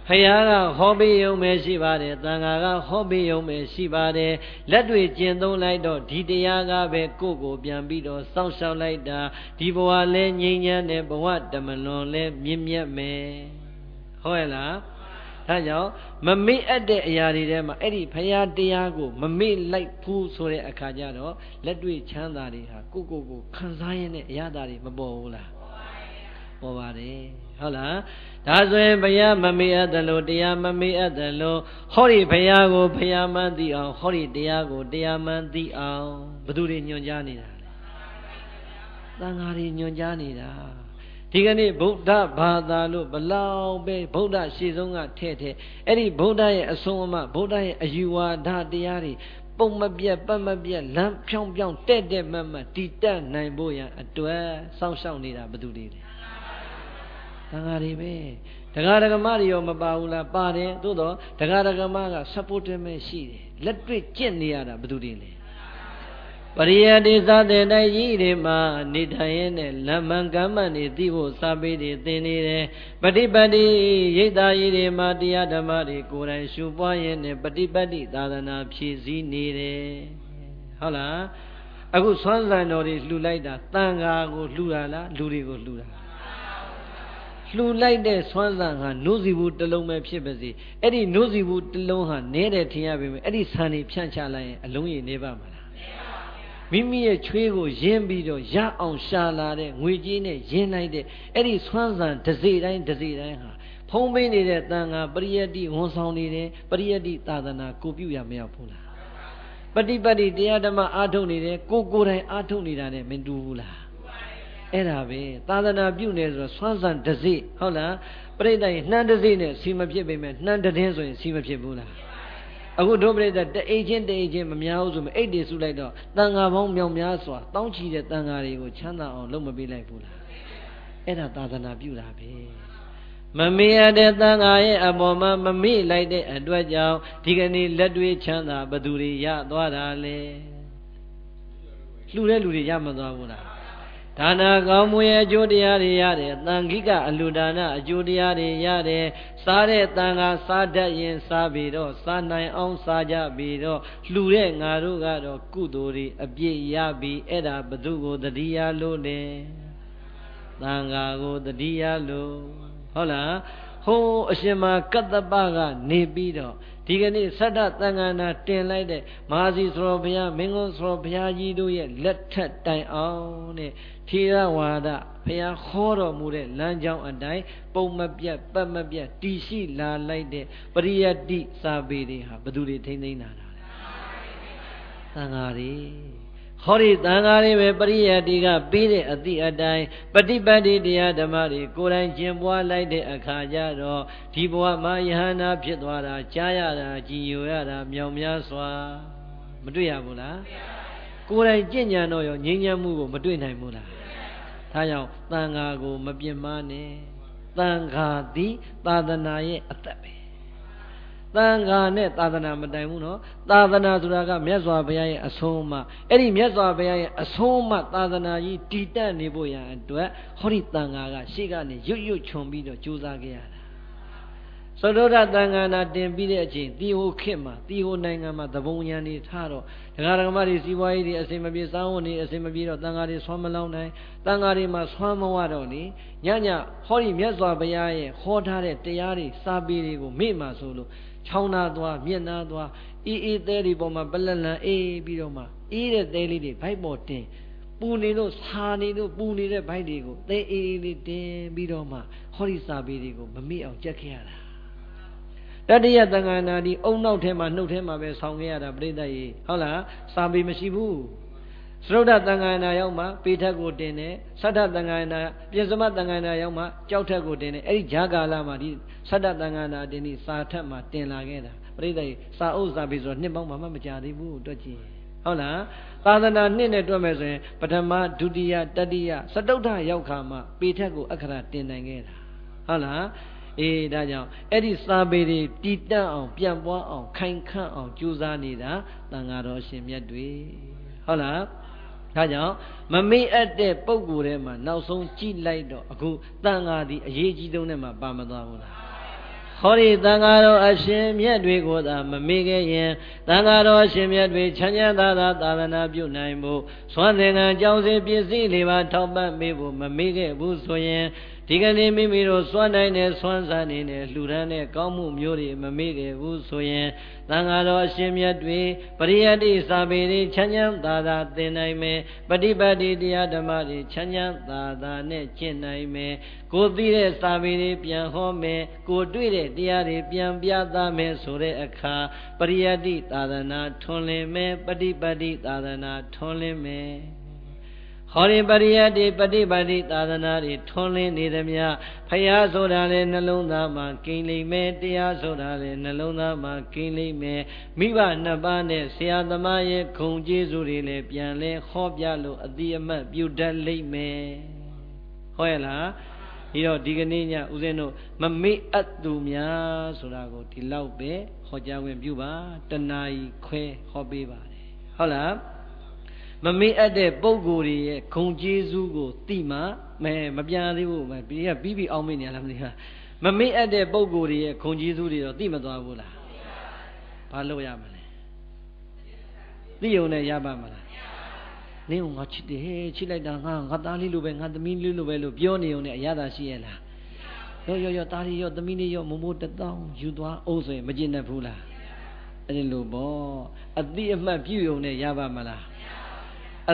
ဖယားကဟောပေးရုံပဲရှိပါတယ်သံဃာကဟောပေးရုံပဲရှိပါတယ်လက်တွေကျင့်သုံးလိုက်တော့ဒီတရားကပဲကိုယ့်ကိုပြန်ပြီးတော့စောင့်ရှောက်လိုက်တာဒီဘဝလဲငြိမ်းချမ်းတဲ့ဘဝတမလွန်လဲမြင့်မြတ်မယ်ဟုတ်ရဲ့လားဒါကြောင့်မမေ့အပ်တဲ့အရာတွေထဲမှာအဲ့ဒီဖရာတရားကိုမမေ့လိုက်ဘူးဆိုတဲ့အခါကျတော့လက်တွေ့ချမ်းသာတွေဟာကိုခံစားရတဲ့အရာတွေမပေါ်ဘူးလားပေါ်ပါတယ်ဟုတ်လားဒါဆိုရင်ဘုရားမမေ့အပ်တယ်လို့တရားမမေ့အပ်တယ်လို့ဟောဒီဘုရားကိုဘုရားမှန်သိအောင်ဟောဒီတရားကိုတရားမှန်သိအောင်ဘယ်သူတွေညွှန်ကြားနေတာလဲသံဃာတွေညွှန်ကြားနေတာဒီကနေ့ဗုဒ္ဓဘာသာလို့ဘလောက်ပဲဗုဒ္ဓရှေ့ဆုံးကထဲ့အဲ့ဒီဗုဒ္ဓရဲ့အဆုံးအမဗုဒ္ဓရဲ့အယူဝါဒတရားတွေပုံမပြတ်ပတ်မပြတ်လမ်းဖြောင်းဖြောင်းတဲ့မတ်တည်တတ်နိုင်ဖို့ရန်အတွက်စောင့်ရှောက်နေတာဘယ်သူတွေလဲသံဃာတွေပဲတရားဓမ္မတွေရောမပါဘူးလားပါတယ်သို့တော့တရားဓမ္မက support မဲ့ရှိတယ်လက်တွေ့ကျင့်နေရတာဘယ်သူတွေလဲ ပရိယတိသတဲ့တိုင်းကြီးတွေမှာနေထိုင်ရတဲ့လမ္မံကမ္မနေသိဖို့စာပေတွေသင်နေတယ်ပฏิပတ်တိရိတ်သားကြီးတွေမှာတရားဓမ္မတွေကိုယ်တိုင်ရှုပွားရတဲ့ပฏิပတ်တိသာသနာဖြည့်ဆည်းနေတယ်ဟုတ်လားအခုဆွမ်းဆန်တော်တွေလှူလိုက်တာတန်ဃာကိုလှူတာလားလူတွေကိုလှူတာလှူလိုက်တဲ့ဆွမ်းဆန်ဟာနှုတ်စီဘူးတစ်လုံးပဲဖြစ်ပါစေအဲ့ဒီနှုတ်စီဘူးတစ်လုံးဟာနဲတယ်ထင်ရပေမဲ့အဲ့ဒီဆန်တွေဖြန့်ချလိုက်ရင်အလုံးရည်နေပါမလားမိမိရဲ့ချွေးကိုရင်းပြီးတော့ရအောင်ရှာလာတဲ့ငွေကြီးနဲ့ရင်းလိုက်တဲ့အဲ့ဒီဆွမ်းဆန်တစ်စိတိုင်းဟာဖုံးပေးနေတဲ့တန်ဃာပရိယတ္တိဝန်ဆောင်နေတယ်ပရိယတ္တိသာသနာကိုပြုရမရောက်ဘူးလားပฏิပတ်တိတရားဓမ္မအားထုတ်နေတယ်ကိုယ်တိုင်အားထုတ်နေတာနဲ့မတူဘူးလားအဲ့ဒါပဲသာသနာပြုနေဆိုတော့ဆွမ်းဆန်တစ်စိဟုတ်လားပရိသတ်နှမ်းတစ်စိနဲ့စီမဖြစ်ပေမဲ့နှမ်းတစ်တင်းဆိုရင်စီမဖြစ်ဘူးလားအခုတို့ပရိသတ်တအိတ်ချင်းမများဘူးဆိုမှအိတ်တွေစုလိုက်တော့တန်ဃာပေါင်းမြောင်များစွာတောင်းချီတဲ့တန်ဃာတွေကိုချမ်းသာအောင်လုပ်မပေးလိုက်ဘူးလားအဲ့ဒါသာသနာပြုတာပဲမမေ့ရတဲ့တန်ဃာရဲ့အပေါ်မှာမမေ့လိုက်တဲ့အတွက်ကြောင့်ဒီကနေ့လက်တွေချမ်းသာဘသူတွေရသွားတာလေလှူတဲ့လူတွေရမသွားဘူးလားဒါနာကောင်းမွေအကျိုးတရားတွေရတယ်တန်ခိကအလူဒါနအကျိုးတရားတွေရတယ်စားတဲ့တန်ခါစားတတ်ရင်စားပြီးတော့စားနိုင်အောင်စားကြပြီးတော့လှူတဲ့ငါတို့ကတော့ကုသိုလ်တွေအပြည့်ရပြီးအဲ့ဒါဘသူကိုတတိယလို့လဲတန်ခါကိုတတိယလို့ဟုတ်လားဟိုးအရှင်မကတ္တပကနေပြီးတော့ဒီကနေ့သတ္တသံဃာနာတင်လိုက်တဲ့မဟာစီဆိုတော်ဘုရားမင်းကုန်းဆိုတော်ဘုရားကြီးတို့ရဲ့လက်ထက်တိုင်အောင်တဲ့ထေရဝါဒဘုရားခေါ်တော်မူတဲ့လမ်းကြောင်းအတိုင်းပုံမပြတ်ပတ်မပြတ်တည်ရှိလာလိုက်တဲ့ပရိယတ္တိစာပေတွေဟာဘယ်သူတွေထိမ့်သိမ်းတာလဲသံဃာတွေဟောဒီသံဃာတွေပဲပရိယတ္တိကပြီးတဲ့အသည့်အတိုင်းပฏิပတ်တိတရားဓမ္မတွေကိုယ်တိုင်ကျင့်ပွားလိုက်တဲ့အခါကျတော့ဒီဘဝမှာယဟနာဖြစ်သွားတာကြားရတာကြည်ညိုရတာမြောင်များစွာမတွေ့ရဘူးလားကိုယ်တိုင်ကျင့်ကြံတော့ရောငြိမ်းချမ်းမှုကိုမတွေ့နိုင်ဘူးလားဒါကြောင့်သံဃာကိုမပြစ်မှားနဲ့သံဃာသည်သာသနာရဲ့အသက်ပဲသံဃာနဲ့သာသနာမတိုင်ဘူးနော်သာသနာဆိုတာကမြတ်စွာဘုရားရဲ့အဆုံးအမအဲ့ဒီမြတ်စွာဘုရားရဲ့အဆုံးအမသာသနာကြီးတည်တတ်နေဖို့ရန်အတွက်ဟောဒီသံဃာကရှေ့ကနေရွတ်ခြုံပြီးတော့ကြိုးစားခဲ့ရတာသောတောဓသံဃာနာတင်ပြီးတဲ့အချိန်တီဟိုခေတ်မှာတီဟိုနိုင်ငံမှာသဘုံညာနေထားတော့ဒကာဒကမတွေစီးပွားရေးတွေအစင်မပြေစောင်းဝင်နေအစင်မပြေတော့သံဃာတွေဆွမ်းမလောင်းနိုင်သံဃာတွေမှာဆွမ်းမဝတော့နေညဟောဒီမြတ်စွာဘုရားရဲ့ဟောထားတဲ့တရားတွေစာပေတွေကိုမေ့မှဆိုလို့ချောင်းနာသွားမျက်နာသွားအေးသဲတွေပေါ်မှာပလက်လန်အေးပြီးတော့မှအေးတဲ့သဲလေးတွေဘိုက်ပေါ်တင်ပူနေလို့ဆာနေလို့ပူနေတဲ့ဘိုက်တွေကိုသဲအေးလေးတင်ပြီးတော့မှဟောဒီစာပေတွေကိုမမေ့အောင်ကြက်ခဲ့ရတာတတိယသံဃာနာဒီအုံနောက်ထဲမှာနှုတ်ထဲမှာပဲဆောင်းခဲ့ရတာပြိဿရေဟုတ်လားစာပေမရှိဘူးသရုဒ္ဓသံဃာနာရောက်မှပေထက်ကိုတင်တယ်သတ္တသံဃာနာပြစ္ဆမသံဃာနာရောက်မှကြောက်ထက်ကိုတင်တယ်အဲ့ဒီဂျာကာလမှာဒီသတ္တသံဃာနာတင်ဒီစာထက်မှာတင်လာခဲ့တာပြိဿရေစာအုပ်စာပေဆိုတော့နှစ်ပေါင်းမှမကြာသေးဘူးတွက်ကြည့်ဟုတ်လားသာသနာနှစ်နဲ့တွက်မယ်ဆိုရင်ပထမဒုတိယတတိယစတုတ္ထရောက်ခါမှပေထက်ကိုအခရာတင်နိုင်ခဲ့တာဟုတ်လားအေးဒါကြောင့်အဲ့ဒီစာပေတွေတည်တတ်အောင်ပြန်ပွားအောင်ခိုင်ခန့်အောင်ကြိုးစားနေတာသံဃာတော်ရှင်မြတ်တွေဟုတ်လားဒါကြောင့်မမေ့အပ်တဲ့ပုံကိုယ်ထဲမှာနောက်ဆုံးကြည့်လိုက်တော့အခုသံဃာဒီအရေးကြီးဆုံးထဲမှာပါမသွားဘူးလားဟောဒီသံဃာတော်အရှင်မြတ်တွေကိုသာမမေ့ခဲ့ရင်သံဃာတော်အရှင်မြတ်တွေချမ်းချမ်းသာသာသာသနာပြုနိုင်ဖို့သွမ်းသင်္ကန်းကြောင်းစင်ပစ္စည်းလေးပါထောက်ပံ့ပေးဖို့မမေ့ခဲ့ဘူးဆိုရင်ဒီကနေ့မိမိတို့စွမ်းနိုင်တဲ့စွမ်းစားနေတဲ့လှူဒန်းတဲ့ကောင်းမှုမျိုးတွေမမေ့ခဲ့ဘူးဆိုရင်သံဃာတော်အရှင်မြတ်တွေပရိယတ္တိစာပေတွေချမ်းချမ်းသာသာသင်နိုင်မယ်ပฏิပတ်တိတရားဓမ္မတွေချမ်းချမ်းသာသာနဲ့ကျင့်နိုင်မယ်ကိုသိတဲ့စာပေတွေပြန်ဟောမယ်ကိုတွေ့တဲ့တရားတွေပြန်ပြသမယ်ဆိုတဲ့အခါပရိယတ္တိသာသနာထွန်းလင်းမယ်ပฏิပတ်တိသာသနာထွန်းလင်းမယ်ဟောဒီပရိယတ္တိပฏิပတ်တိသာသနာတွေထွန်းလင်းနေသမျှဖယားဆိုတာလေနှလုံးသားမှာကိန်းလိမ့်မယ်တရားဆိုတာလေနှလုံးသားမှာကိန်းလိမ့်မယ်မိဘနှစ်ပါးနဲ့ဆရာသမားရဲ့ဂုဏ်ကျေးဇူးတွေလည်းပြန်လဲဟောပြလို့အတိအမှတ်ပြုတတ်လိမ့်မယ်ဟောရလားဒီတော့ဒီကနေ့ညဦးဇင်းတို့မမေ့အပ်သူများဆိုတာကိုဒီလောက်ပဲဟောကြားဝင်ပြုပါတဏှာကြီးခွဲဟောပေးပါတယ်ဟုတ်လား မမေ့အပ်တဲ့ပုဂ္ဂိုလ်တွေရဲ့ဂုဏ်ကျေးဇူးကိုသိမှမပြန်သေးဘူးပြီးအောင်မေ့နေရလားမသိဘူးမမေ့အပ်တဲ့ပုဂ္ဂိုလ်တွေရဲ့ဂုဏ်ကျေးဇူးတွေတော့သိမသွားဘူးလားဘာလို့ရမလဲသိုံနဲ့ရပါမလားနင်းငါချစ်တယ်ချစ်လိုက်တာငါသားလေးလိုပဲငါသမီးလေးလိုပဲလို့ပြောနေုံနဲ့အရသာရှိရဲ့လားရောသားလေးရောသမီးလေးရောမမိုး1000ယူသွားအောင်ဆိုရင်မကျင်တတ်ဘူးလားအဲ့ဒီလိုပေါ့အတိအမှတ်ပြုုံနဲ့ရပါမလား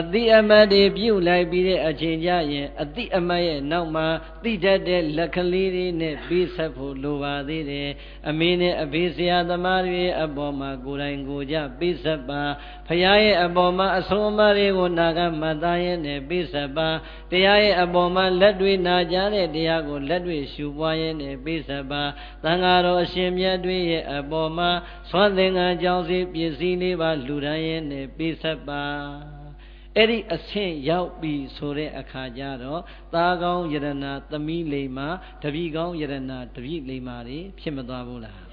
အတိအမှတ်တွေပြုလိုက်ပြီးတဲ့အချိန်ကျရင်အတိအမှတ်ရဲ့နောက်မှာသိတတ်တဲ့လက်ကလေးတွေနဲ့ပြီးဆက်ဖို့လိုပါသေးတယ်အမေနဲ့အဖေဆရာသမားတွေအပေါ်မှာကိုယ်တိုင်ကိုယ်ကြပြီးဆက်ပါဖရာရဲ့အပေါ်မှာအဆုံးအမတွေကိုနာကမှတ်သားရင်နဲ့ပြီးဆက်ပါတရားရဲ့အပေါ်မှာလက်တွေနာကြတဲ့တရားကိုလက်တွေရှုပွားရင်နဲ့ပြီးဆက်ပါသံဃာတော်အရှင်မြတ်တွေရဲ့အပေါ်မှာသွန်သင်္ကန်းကြောင်းစီပစ္စည်းလေးပါလှူဒါန်းရင်နဲ့ပြီးဆက်ပါအဲ့ဒီအဆင့်ရောက်ပြီဆိုတဲ့အခါကျတော့သားကောင်းယရနာသမီးလိမ္မာတပည့်ကောင်းယရနာတပည့်လိမ္မာတွေဖြစ်မသွားဘူးလား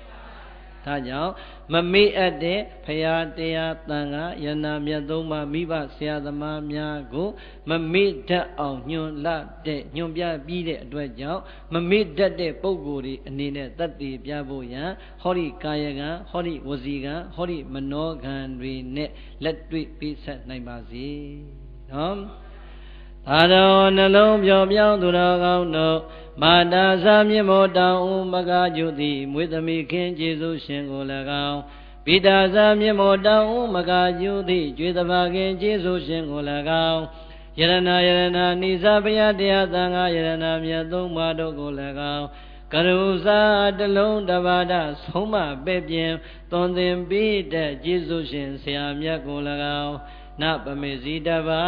ဒါကြောင့်မမေ့အပ်တဲ့ဖရာတရားတန်ခါယရနာမြတ်သုံးပါးမိဘဆရာသမားများကိုမမေ့တတ်အောင်ညွှန်လတဲ့ညွှန်ပြပြီးတဲ့အတွက်ကြောင့်မမေ့တတ်တဲ့ပုဂ္ဂိုလ်တွေအနေနဲ့တတ်တည်ပြဖို့ရန်ဟောဒီကာယကံဟောဒီဝစီကံဟောဒီမနောကံတွေနဲ့လက်တွေ့ပြီးဆက်နိုင်ပါစေနော်သာတော်နှလုံးပြောပြောင်းသူတော်ကောင်းတို့မာတာသာမြင့်မောတောင်းဦးမကားကျုသည်မွေသမီးခင်ကျေးဇူးရှင်ကို၎င်းပိတာသာမြင့်မောတောင်းဦးမကားကျုသည်ကျွေးတပါခင်ကျေးဇူးရှင်ကို၎င်းယရနာနိဇာဘုရားတရားသံဃာယရနာမြတ်သုံးပါးတို့ကို၎င်းကရုဇာတလုံးတပါဒဆုံးမပဲ့ပြင်သွန်သင်ပြီးတဲ့ကျေးဇူးရှင်ဆရာမြတ်ကို၎င်းနပမေဇိတပါ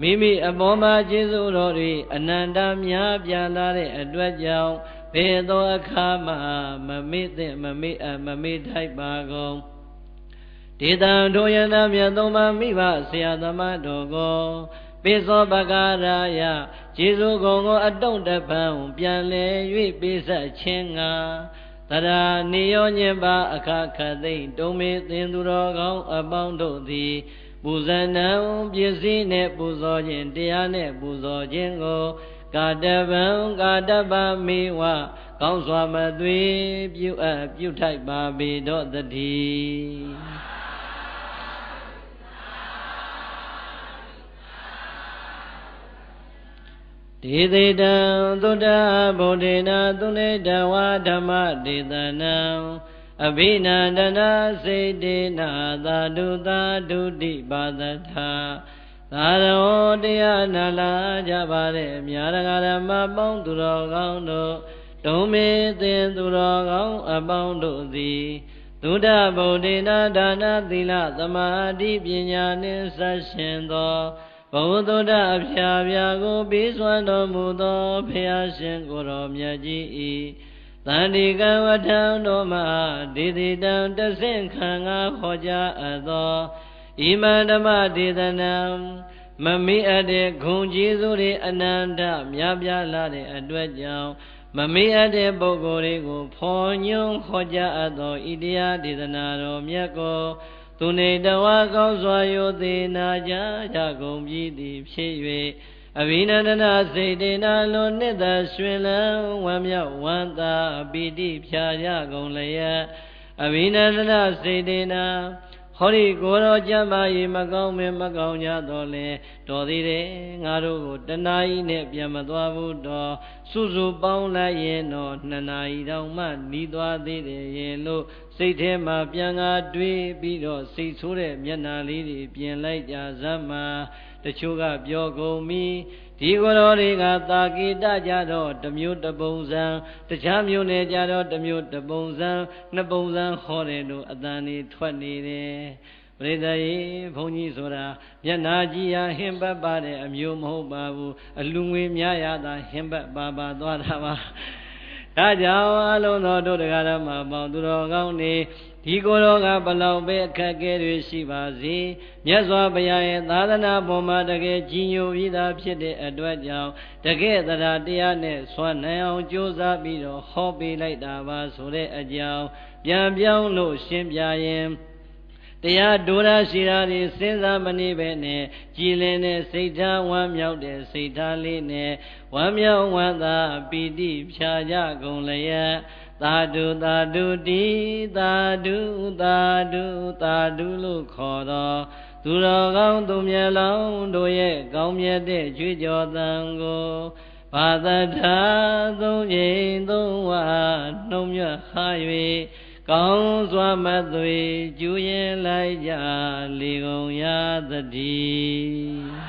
မိမိအပေါ်မှာကျေးဇူးတော်တွေအနန္တများပြားလာတဲ့အတွက်ကြောင့်ဘယ်သောအခါမှမမေ့သင့်မမေ့မမေ့ထိုက်ပါကုန်ဒေသံတို့ယနာမြတ်သုံးပါးမိဘဆရာသမားတို့ကိုပိသောပကာရာယကျေးဇူးကုန်ကိုအတုံးတပံပြန်လဲ၍ပေးဆက်ခြင်းငါတရာနိယောညင်ပါအခါခသိမ့်တုံမေသင်သူတော်ကောင်းအပေါင်းတို့သည်ပူဇဏံပစ္စည်းနဲ့ပူဇော်ခြင်းတရားနဲ့ပူဇော်ခြင်းကိုကာတဗံကာတပမေဝကောင်းစွာမသွေပြုထိုက်ပါပေတော့တည်းဒေသေတံသုဒ္ဓဗုဒ္ဓေနသုနေတဝါဓမ္မဒေသနံအဘိနန္ဒနာစေတေနာသာဓုသာဓုတိပါဒထာသာရောတရားနာလာကြပါတဲ့မြာရဂဓမ္မပေါင်းသူတော်ကောင်းတို့ဒုံမေသင်သူတော်ကောင်းအပေါင်းတို့သည်သုဒ္ဓဗုဒ္ဓေနဒါနသီလသမာဓိပညာနှင့်ဆက်ရှင်သောဘုဒ္ဓအဖျားဖျားကိုပြီးစွမ်းတော်မူသောဘုရားရှင်ကိုယ်တော်မြတ်ကြီး၏သန္တိကဝထံတော်မှာဒေတိတံတဆင့်ခံငါဟောကြားအပ်သောဣမံဓမ္မဒေသနာမမေ့အပ်တဲ့ဂုဏ်ကျေးဇူးတွေအနန္တများပြားလာတဲ့အတွက်ကြောင့်မမေ့အပ်တဲ့ပုဂ္ဂိုလ်တွေကိုဖော်ညွှန်းဟောကြားအပ်သောဣတရားဒေသနာတော်မြတ်ကိုသူနေတဝါကောင်းစွာယောသေးနာကြကုန်ပြီးသည်ဖြစ်၍အဘိနန္ဒနာစေတေနာလွန်နှစ်သာရွှင်လန်းဝမ်းမြောက်ဝမ်းသာပီတိဖြာရကုန်လျက်အဘိနန္ဒနာစေတေနာဟောဒီကိုယ်တော်ကြမ်းပါ၏မကောင်းမင်းမကောင်းကြတော့လေတော်သေးတယ်ငါတို့ကိုတနာရီနဲ့ပြန်မသွားဘူးတော့စုစုပေါင်းလိုက်ရင်တော့2 နာရီတောင်မှနီးသွားသေးတယ်ရင်လို့စိတ်ထဲမှာပြန်ကားတွေးပြီးတော့စိတ်ဆိုးတဲ့မျက်နှာလေးတွေပြင်လိုက်ကြစမ်းမှာတချို့ကပြောကုန်ပြီဒီကိုယ်တော်တွေကသာကိတကြတော့တစ်မျိုးတစ်ပုံစံတခြားမျိုးနဲ့ကြတော့တစ်မျိုးတစ်ပုံစံနှစ်ပုံစံဟောတယ်လို့အတန်တွေထွက်နေတယ်ပရိသတ်ရေဘုန်းကြီးဆိုတာမျက်နာကြည့်ရဟင်ပတ်ပါတဲ့အမျိုးမဟုတ်ပါဘူးအလူငွေများရတာဟင်ပတ်ပါသွားတာပါဒါကြောင့်အလုံးတော်တို့တရားဓမ္မပေါင်းသူတော်ကောင်းနေဒီကိုယ်တော်ကဘလောက်ပဲအခက်အခဲတွေရှိပါစေမြတ်စွာဘုရားရဲ့သာသနာပေါ်မှာတကယ်ကြီးညိုပြီးသားဖြစ်တဲ့အတွက်ကြောင့်တကယ်တရားတရားနဲ့ဆွမ်းနိုင်အောင်ကြိုးစားပြီးတော့ဟောပေးလိုက်တာပါဆိုတဲ့အကြောင်းပြန်ပြောင်းလို့ရှင်းပြရင် တရားဒိုရရှိရာဒီစဉ်းစားမနေပဲနဲ့ကြည်လင်တဲ့စိတ်ထားဝမ်းမြောက်တဲ့စိတ်ထားလေးနဲ့ဝမ်းမြောက်ဝမ်းသာပီတိဖြာကြကုန်လျက်သာဓုသာဓုတိသာဓုသာဓုသာဓုလို့ခေါ်တော့သူတော်ကောင်းသူမြတ်လောင်းတို့ရဲ့ကောင်းမြတ်တဲ့ကြွေးကြော်သံကိုဘာသထာသုံးချိန်သုံးဝနှုံမြခါ၍ကောင်းစွာမသွေကျူးရင်လိုက်ကြလေကုန်ရသတည်း